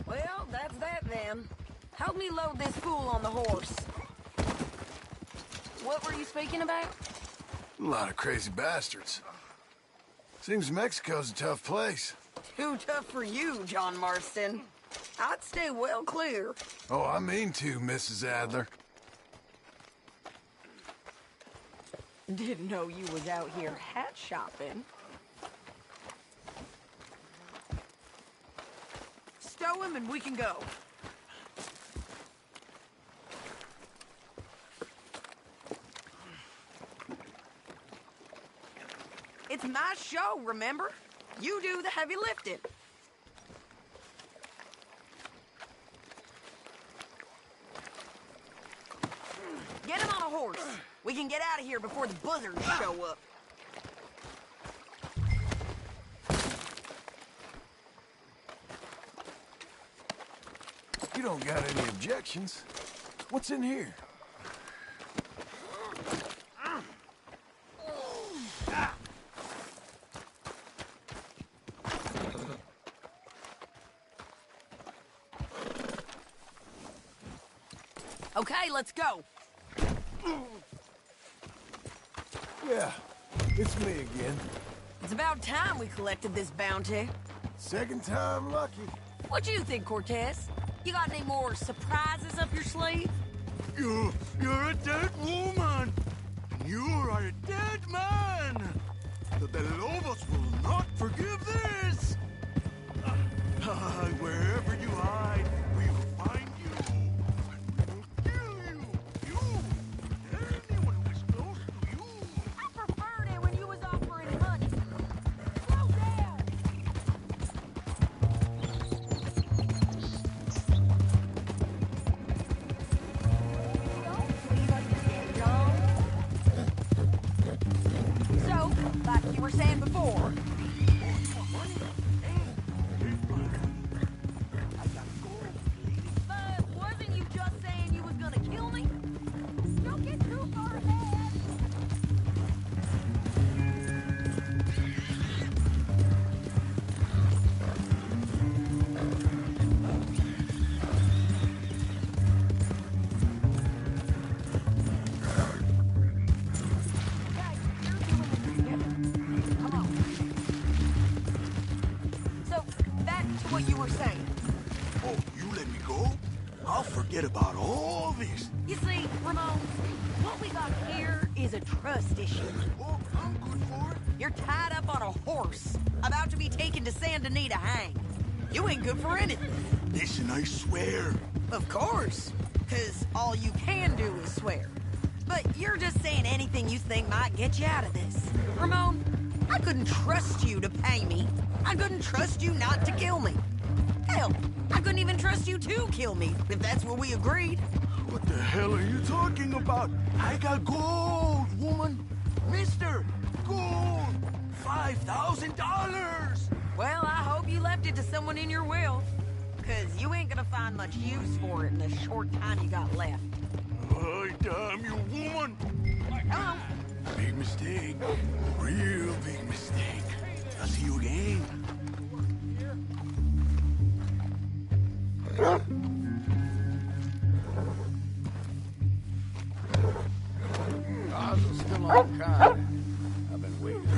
Well, that's that then. Help me load this fool on the horse. What were you speaking about? A lot of crazy bastards. Seems Mexico's a tough place. Too tough for you, John Marston. I'd stay well clear. Oh, I mean to, Mrs. Adler. Didn't know you was out here hat shopping. Stow him and we can go. It's my show, remember? You do the heavy lifting. Get him on a horse. We can get out of here before the buzzards show up. You don't got any objections. What's in here? Okay, let's go. Yeah, it's me again. It's about time we collected this bounty. Second time lucky. What do you think, Cortez? You got any more surprises up your sleeve? You're a dead woman. You are a dead man. The Lobos will not forgive this. Wherever you hide, we will find you. And we will kill you. You and anyone who is close to you. I preferred it when you was offering money. Slow down. So, like you were saying before, but wasn't you just saying you was gonna kill me? Don't get too far ahead. So, back to what you were saying. Oh, you let me go? I'll forget about all this. You see, Ramon, what we got here is a trust issue. Oh, I'm good for it. You're tied up on a horse, about to be taken to Santa Anita to hang. You ain't good for anything. Listen, I swear. Of course, because all you can do is swear. But you're just saying anything you think might get you out of this. Ramon, I couldn't trust you to pay me. I couldn't trust you not to kill me. Hell, I couldn't even trust you to kill me, if that's what we agreed. What the hell are you talking about? I got gold, woman. Mister, gold. $5,000. Well, I hope you left it to someone in your will. Because you ain't gonna find much use for it in the short time you got left. Oh, damn you, woman. Come on. Big mistake. Real big mistake. I'll see you again. Ours is still on kind. I've been waiting for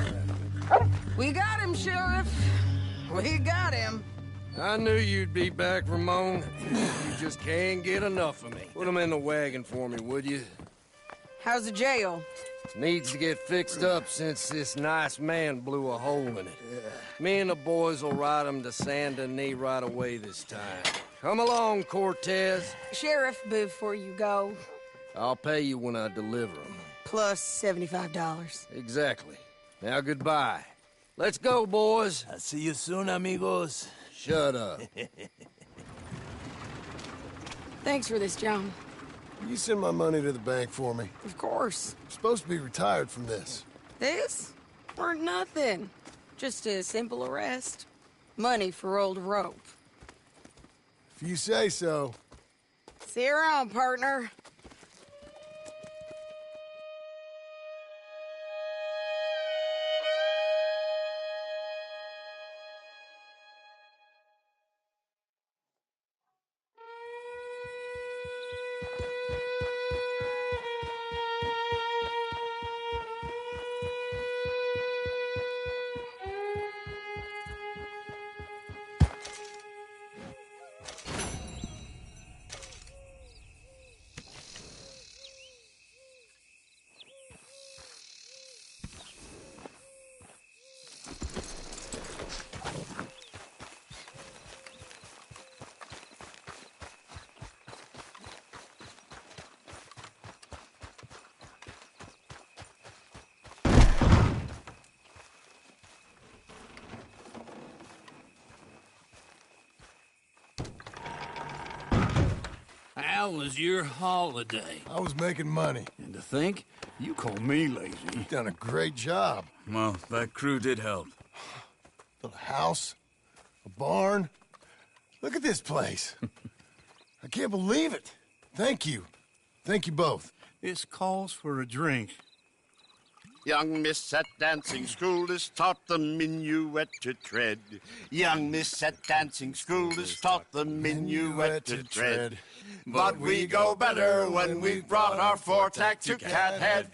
that. We got him, Sheriff. We got him. I knew you'd be back, Ramon. You just can't get enough of me. Put him in the wagon for me, would you? How's the jail? Needs to get fixed up since this nice man blew a hole in it. Me and the boys will ride him to Saint Denis right away this time. Come along, Cortez. Sheriff, before you go, I'll pay you when I deliver him. plus $75. Exactly. Now goodbye. Let's go, boys. I'll see you soon, amigos. Shut up. Thanks for this, John. You send my money to the bank for me. Of course. I'm supposed to be retired from this. This? Weren't nothing. Just a simple arrest. Money for old rope. If you say so. See you around, partner. How was your holiday? I was making money. And to think, you call me lazy. You've done a great job. Well, that crew did help. Built a house, a barn. Look at this place. I can't believe it. Thank you. Thank you both. This calls for a drink. Young miss at dancing school is taught the minuet to tread. Young miss at dancing school is taught the minuet to tread. But we go better when we've brought our four-tack to Cathead.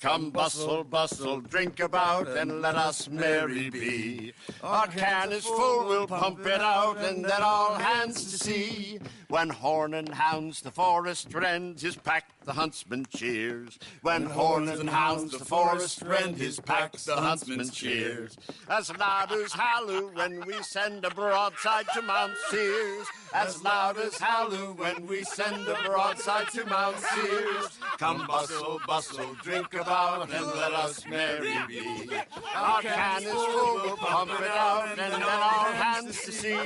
Come bustle, bustle, drink about, and let us merry be. Our can is full, we'll pump it out, and let all hands to see. When horn and hounds the forest rend, his pack the huntsman cheers. When horn and hounds the forest rend, his pack the huntsman cheers. As loud as halloo when we send a broadside to Mount Sears. As loud as halloo when we send a broadside to Mount Sears. Come bustle, bustle, drink about, and let us merry be. Our can is full, we'll pump it out, and let all hands to see.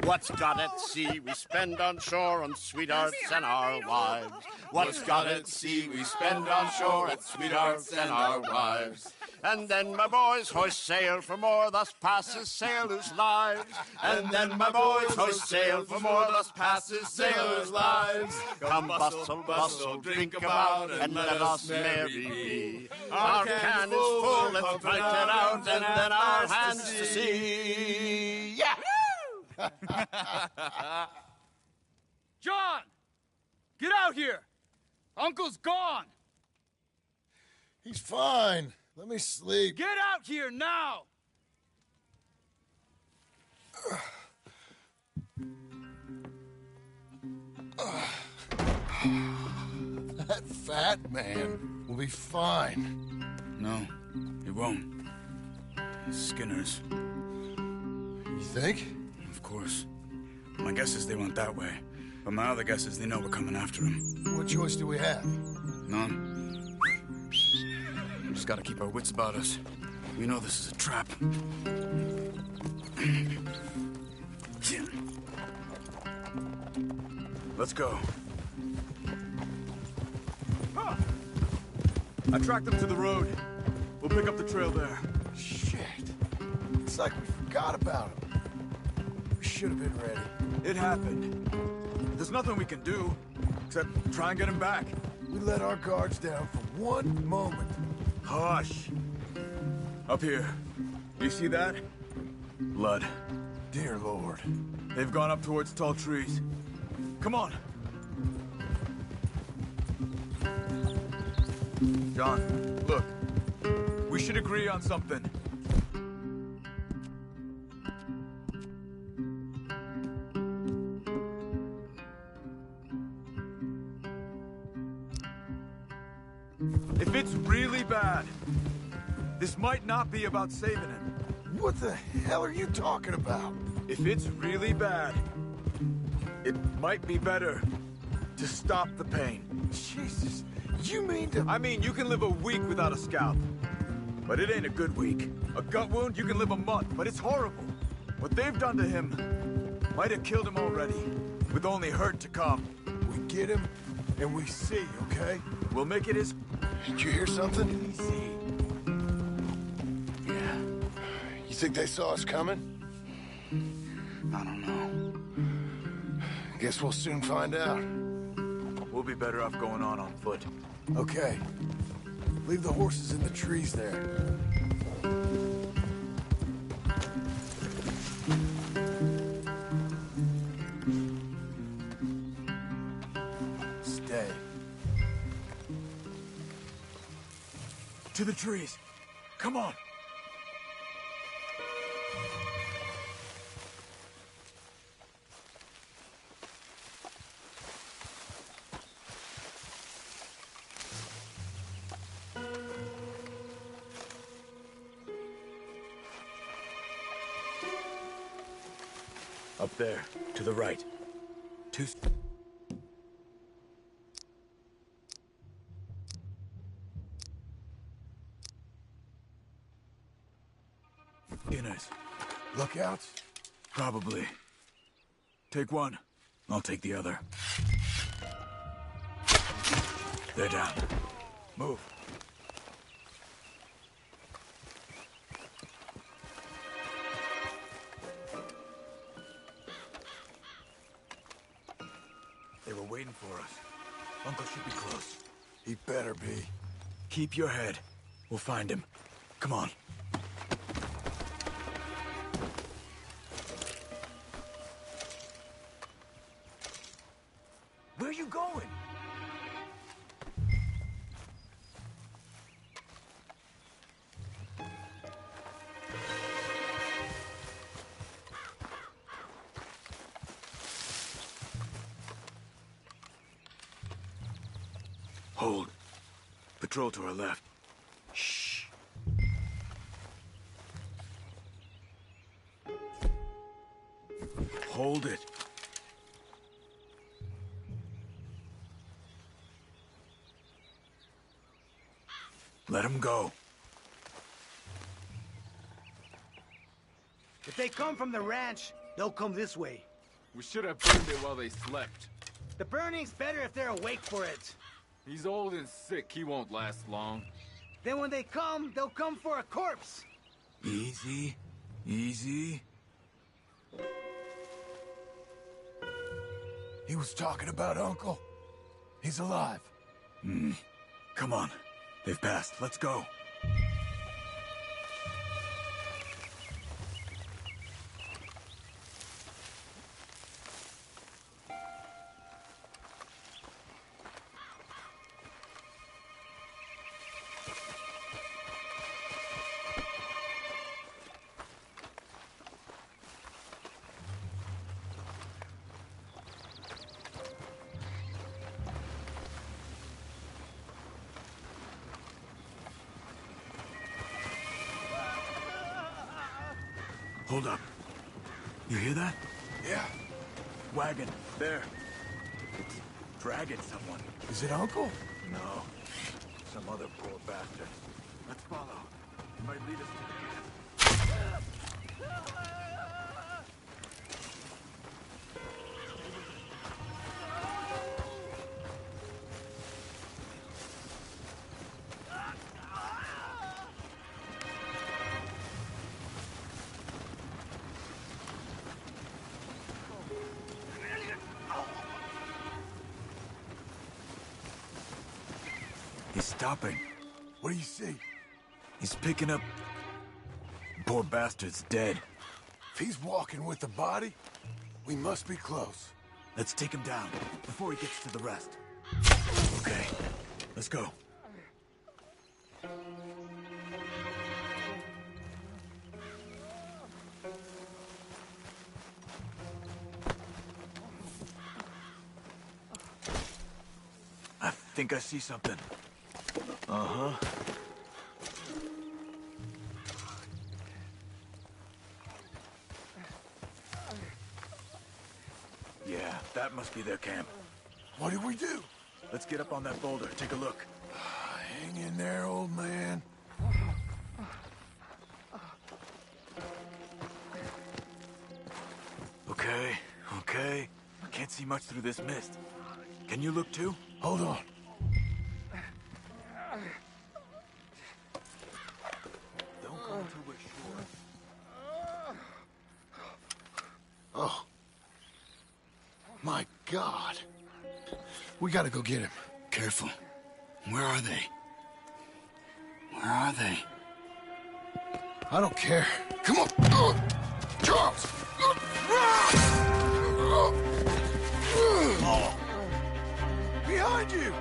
What's got at sea we spend on shore on sweethearts and our wives. What's got at sea we spend on shore at sweethearts and our wives. And then my boys hoist sail for more, thus passes sailors' lives. And then my boys hoist sail for more, thus passes sailors' lives. Come bustle, bustle, drink about, and let us merry be. Our can is full, let's put it out, and then our hands to see. Yeah! John! Get out here! Uncle's gone! He's fine. Let me sleep. Get out here now! That fat man will be fine. No, he won't. Skinner's. You think? Of course. My guess is they went that way. But my other guess is they know we're coming after him. What choice do we have? None. We just gotta keep our wits about us. We know this is a trap. Let's go. I tracked them to the road. We'll pick up the trail there. Shit. It's like we forgot about him. We should have been ready. It happened. There's nothing we can do, except try and get him back. We let our guards down for one moment. Hush. Up here. You see that? Blood. Dear Lord. They've gone up towards tall trees. Come on. John, look. We should agree on something. If it's really bad, this might not be about saving him. What the hell are you talking about? If it's really bad, it might be better to stop the pain. Jesus, you mean to... I mean, you can live a week without a scalp, but it ain't a good week. A gut wound, you can live a month, but it's horrible. What they've done to him might have killed him already, with only hurt to come. We get him, and we see, okay? We'll make it his... Did you hear something? Easy. Yeah. You think they saw us coming? I don't know. Guess we'll soon find out. We'll be better off going on foot. Okay. Leave the horses in the trees there. Stay. To the trees. Come on. Up there, to the right. Two... Inners. Lookouts? Probably. Take one. I'll take the other. They're down. Move. They were waiting for us. Uncle should be close. He better be. Keep your head. We'll find him. Come on. Where are you going? Hold. Patrol to our left. Shh. Hold it. Let him go. If they come from the ranch, they'll come this way. We should have burned it while they slept. The burning's better if they're awake for it. He's old and sick. He won't last long. Then when they come, they'll come for a corpse. Easy. Easy. He was talking about Uncle. He's alive. Come on. They've passed. Let's go. Hold up. You hear that? Yeah. Wagon. There. It's dragging someone. Is it Uncle? No. Some other poor bastard. Let's follow. It might lead us to the He's stopping. What do you see? He's picking up... Poor bastard's dead. If he's walking with the body, we must be close. Let's take him down before he gets to the rest. Okay, let's go. I think I see something. Uh-huh. Yeah, that must be their camp. What did we do? Let's get up on that boulder, take a look. Hang in there, old man. Okay, okay. I can't see much through this mist. Can you look too? Hold on. Don't go until we're sure. Oh. My God. We gotta go get him. Careful. Where are they? Where are they? I don't care. Come on. Charles! Behind you!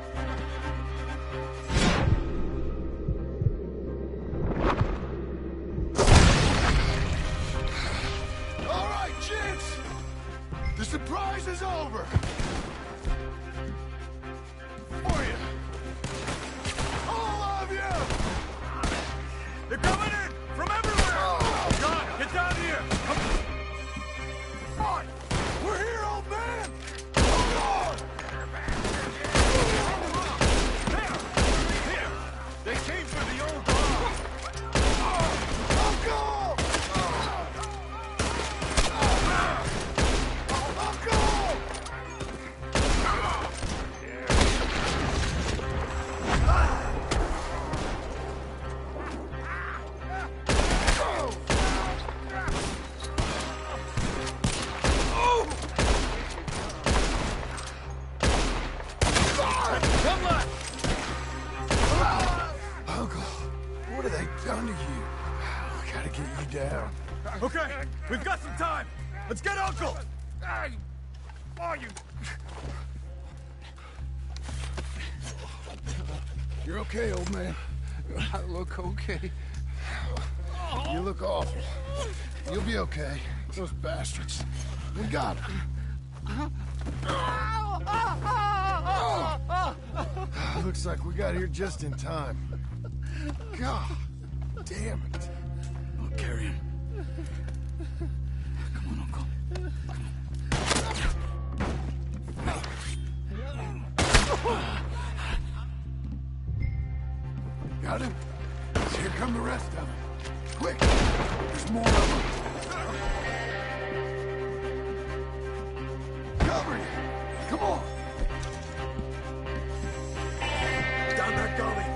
All right, gents. The surprise is over. For you. All of you! They're coming in from everywhere! John, get down here! Come on! We're here, old man! Hold on! Here! They came for the old bar! Uncle! Down. Okay, we've got some time. Let's get Uncle. Oh, you. You're okay, old man. I look okay. You look awful. You'll be okay. Those bastards. We got him. Looks like we got here just in time. God damn it. I'll carry him. Come on, Uncle. Got him? Here come the rest of them. Quick! There's more of them. Cover you! Come on! Down that gully.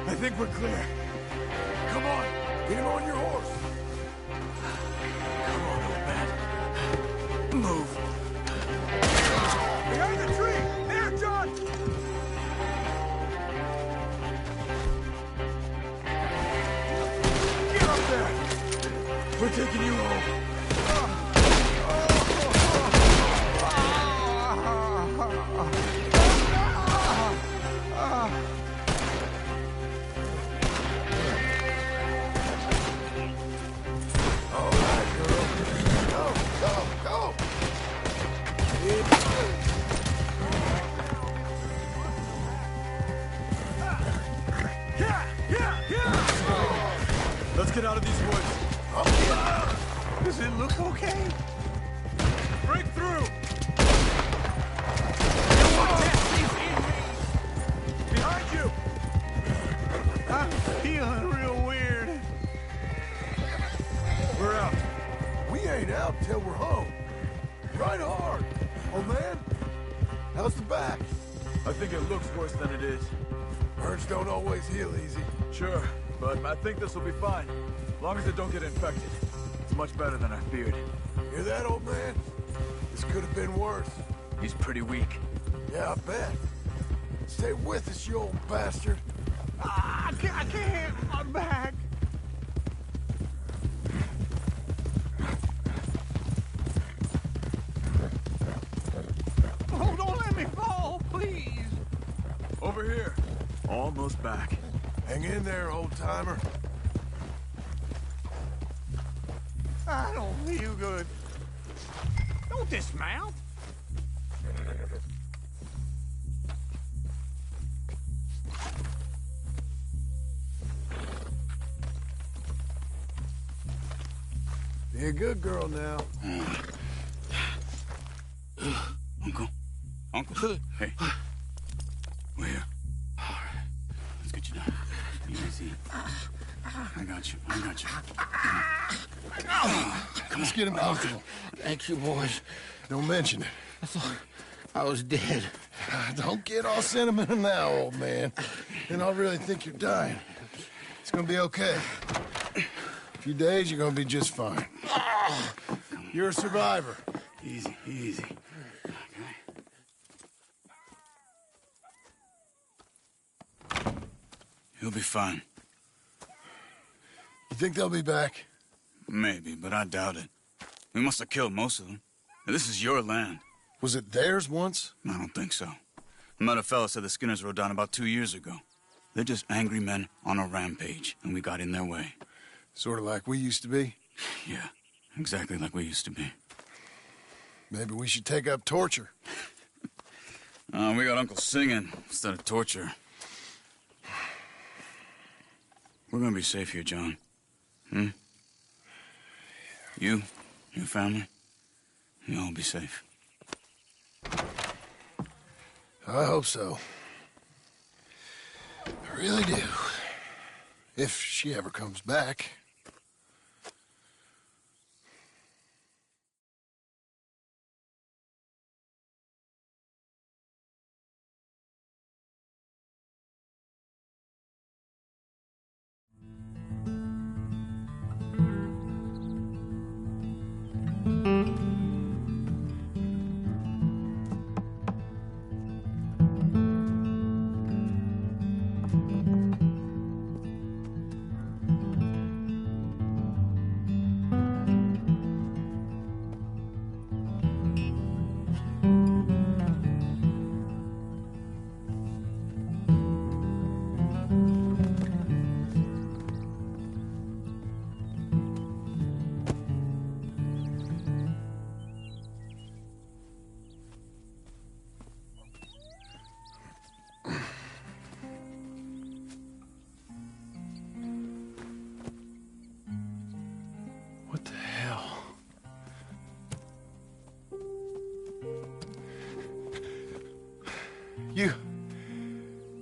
I think we're clear. Come on, get him on your horse. Come on, old man. Move. Behind the tree! There, John! Get up there! We're taking you home. Yeah! Let's get out of these woods. Does it look okay? Break through! Behind you! I'm feeling real weird. We're out. We ain't out till we're home. Right hard. Oh, man. How's the back? I think it looks worse than it is. Burns don't always heal easy. Sure, but I think this will be fine. As long as it don't get infected. It's much better than I feared. Hear that, old man? This could have been worse. He's pretty weak. Yeah, I bet. Stay with us, you old bastard. I can't. I'm back. Oh, don't let me fall, please. Over here. Almost back. Hang in there, old-timer. I don't feel good. Don't dismount. Be a good girl now. Uncle. Hey. We're here. All right. Let's get you down. Easy. I got you. Come Let's get him comfortable. Thank you, boys. Don't mention it. I thought I was dead. Don't get all sentimental now, old man. Then I'll really think you're dying. It's gonna be okay. A few days, you're gonna be just fine. You're a survivor. Easy. He'll be fine. You think they'll be back? Maybe, but I doubt it. We must have killed most of them. This is your land. Was it theirs once? I don't think so. I met a fella said the Skinners rode down about 2 years ago. They're just angry men on a rampage, and we got in their way. Sort of like we used to be? Yeah, exactly like we used to be. Maybe we should take up torture. We got Uncle singing instead of torture. We're gonna be safe here, John. You, your family, you'll all be safe. I hope so. I really do. If she ever comes back. What the hell?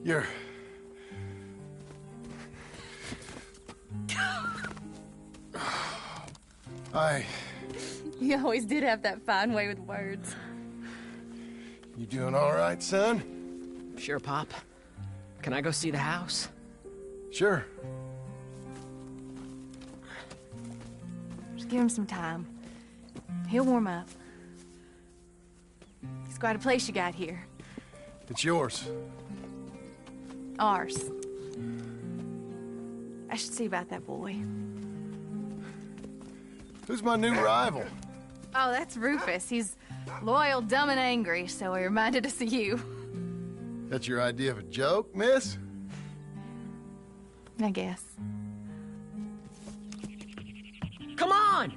You're... You always did have that fine way with words. You doing all right, son? Sure, Pop. Can I go see the house? Sure. Just give him some time. He'll warm up. It's quite a place you got here. It's yours. Ours. I should see about that boy. Who's my new rival? Oh, that's Rufus. He's loyal, dumb, and angry, so he reminded us of you. That's your idea of a joke, miss? I guess. Come on!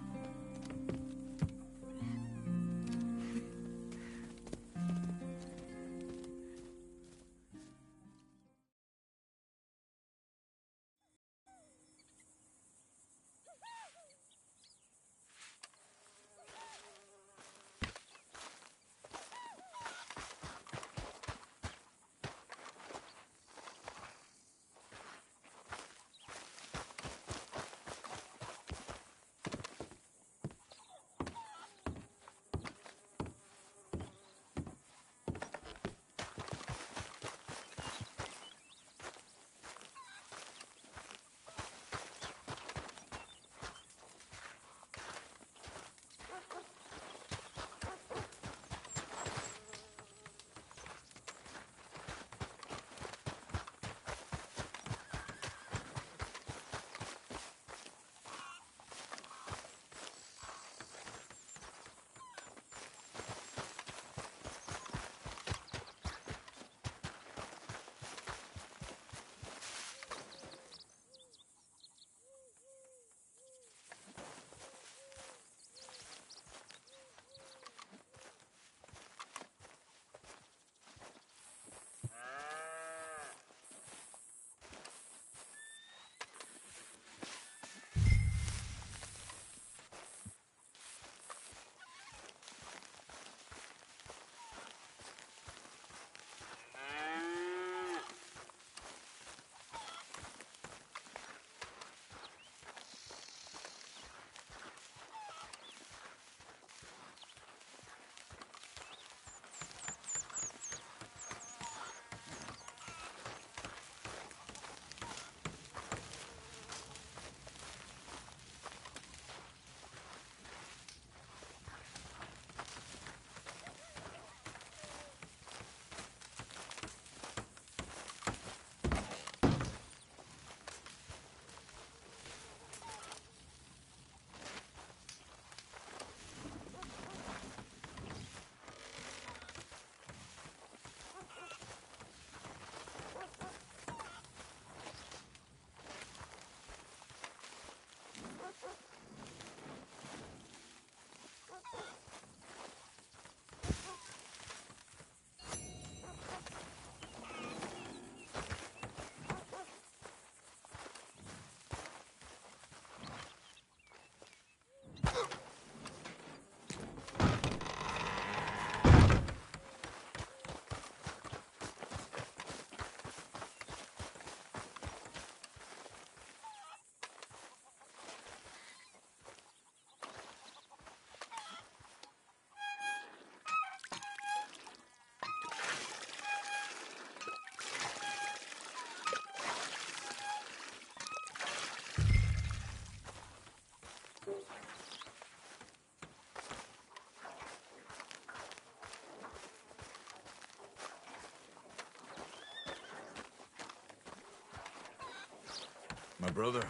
My brother.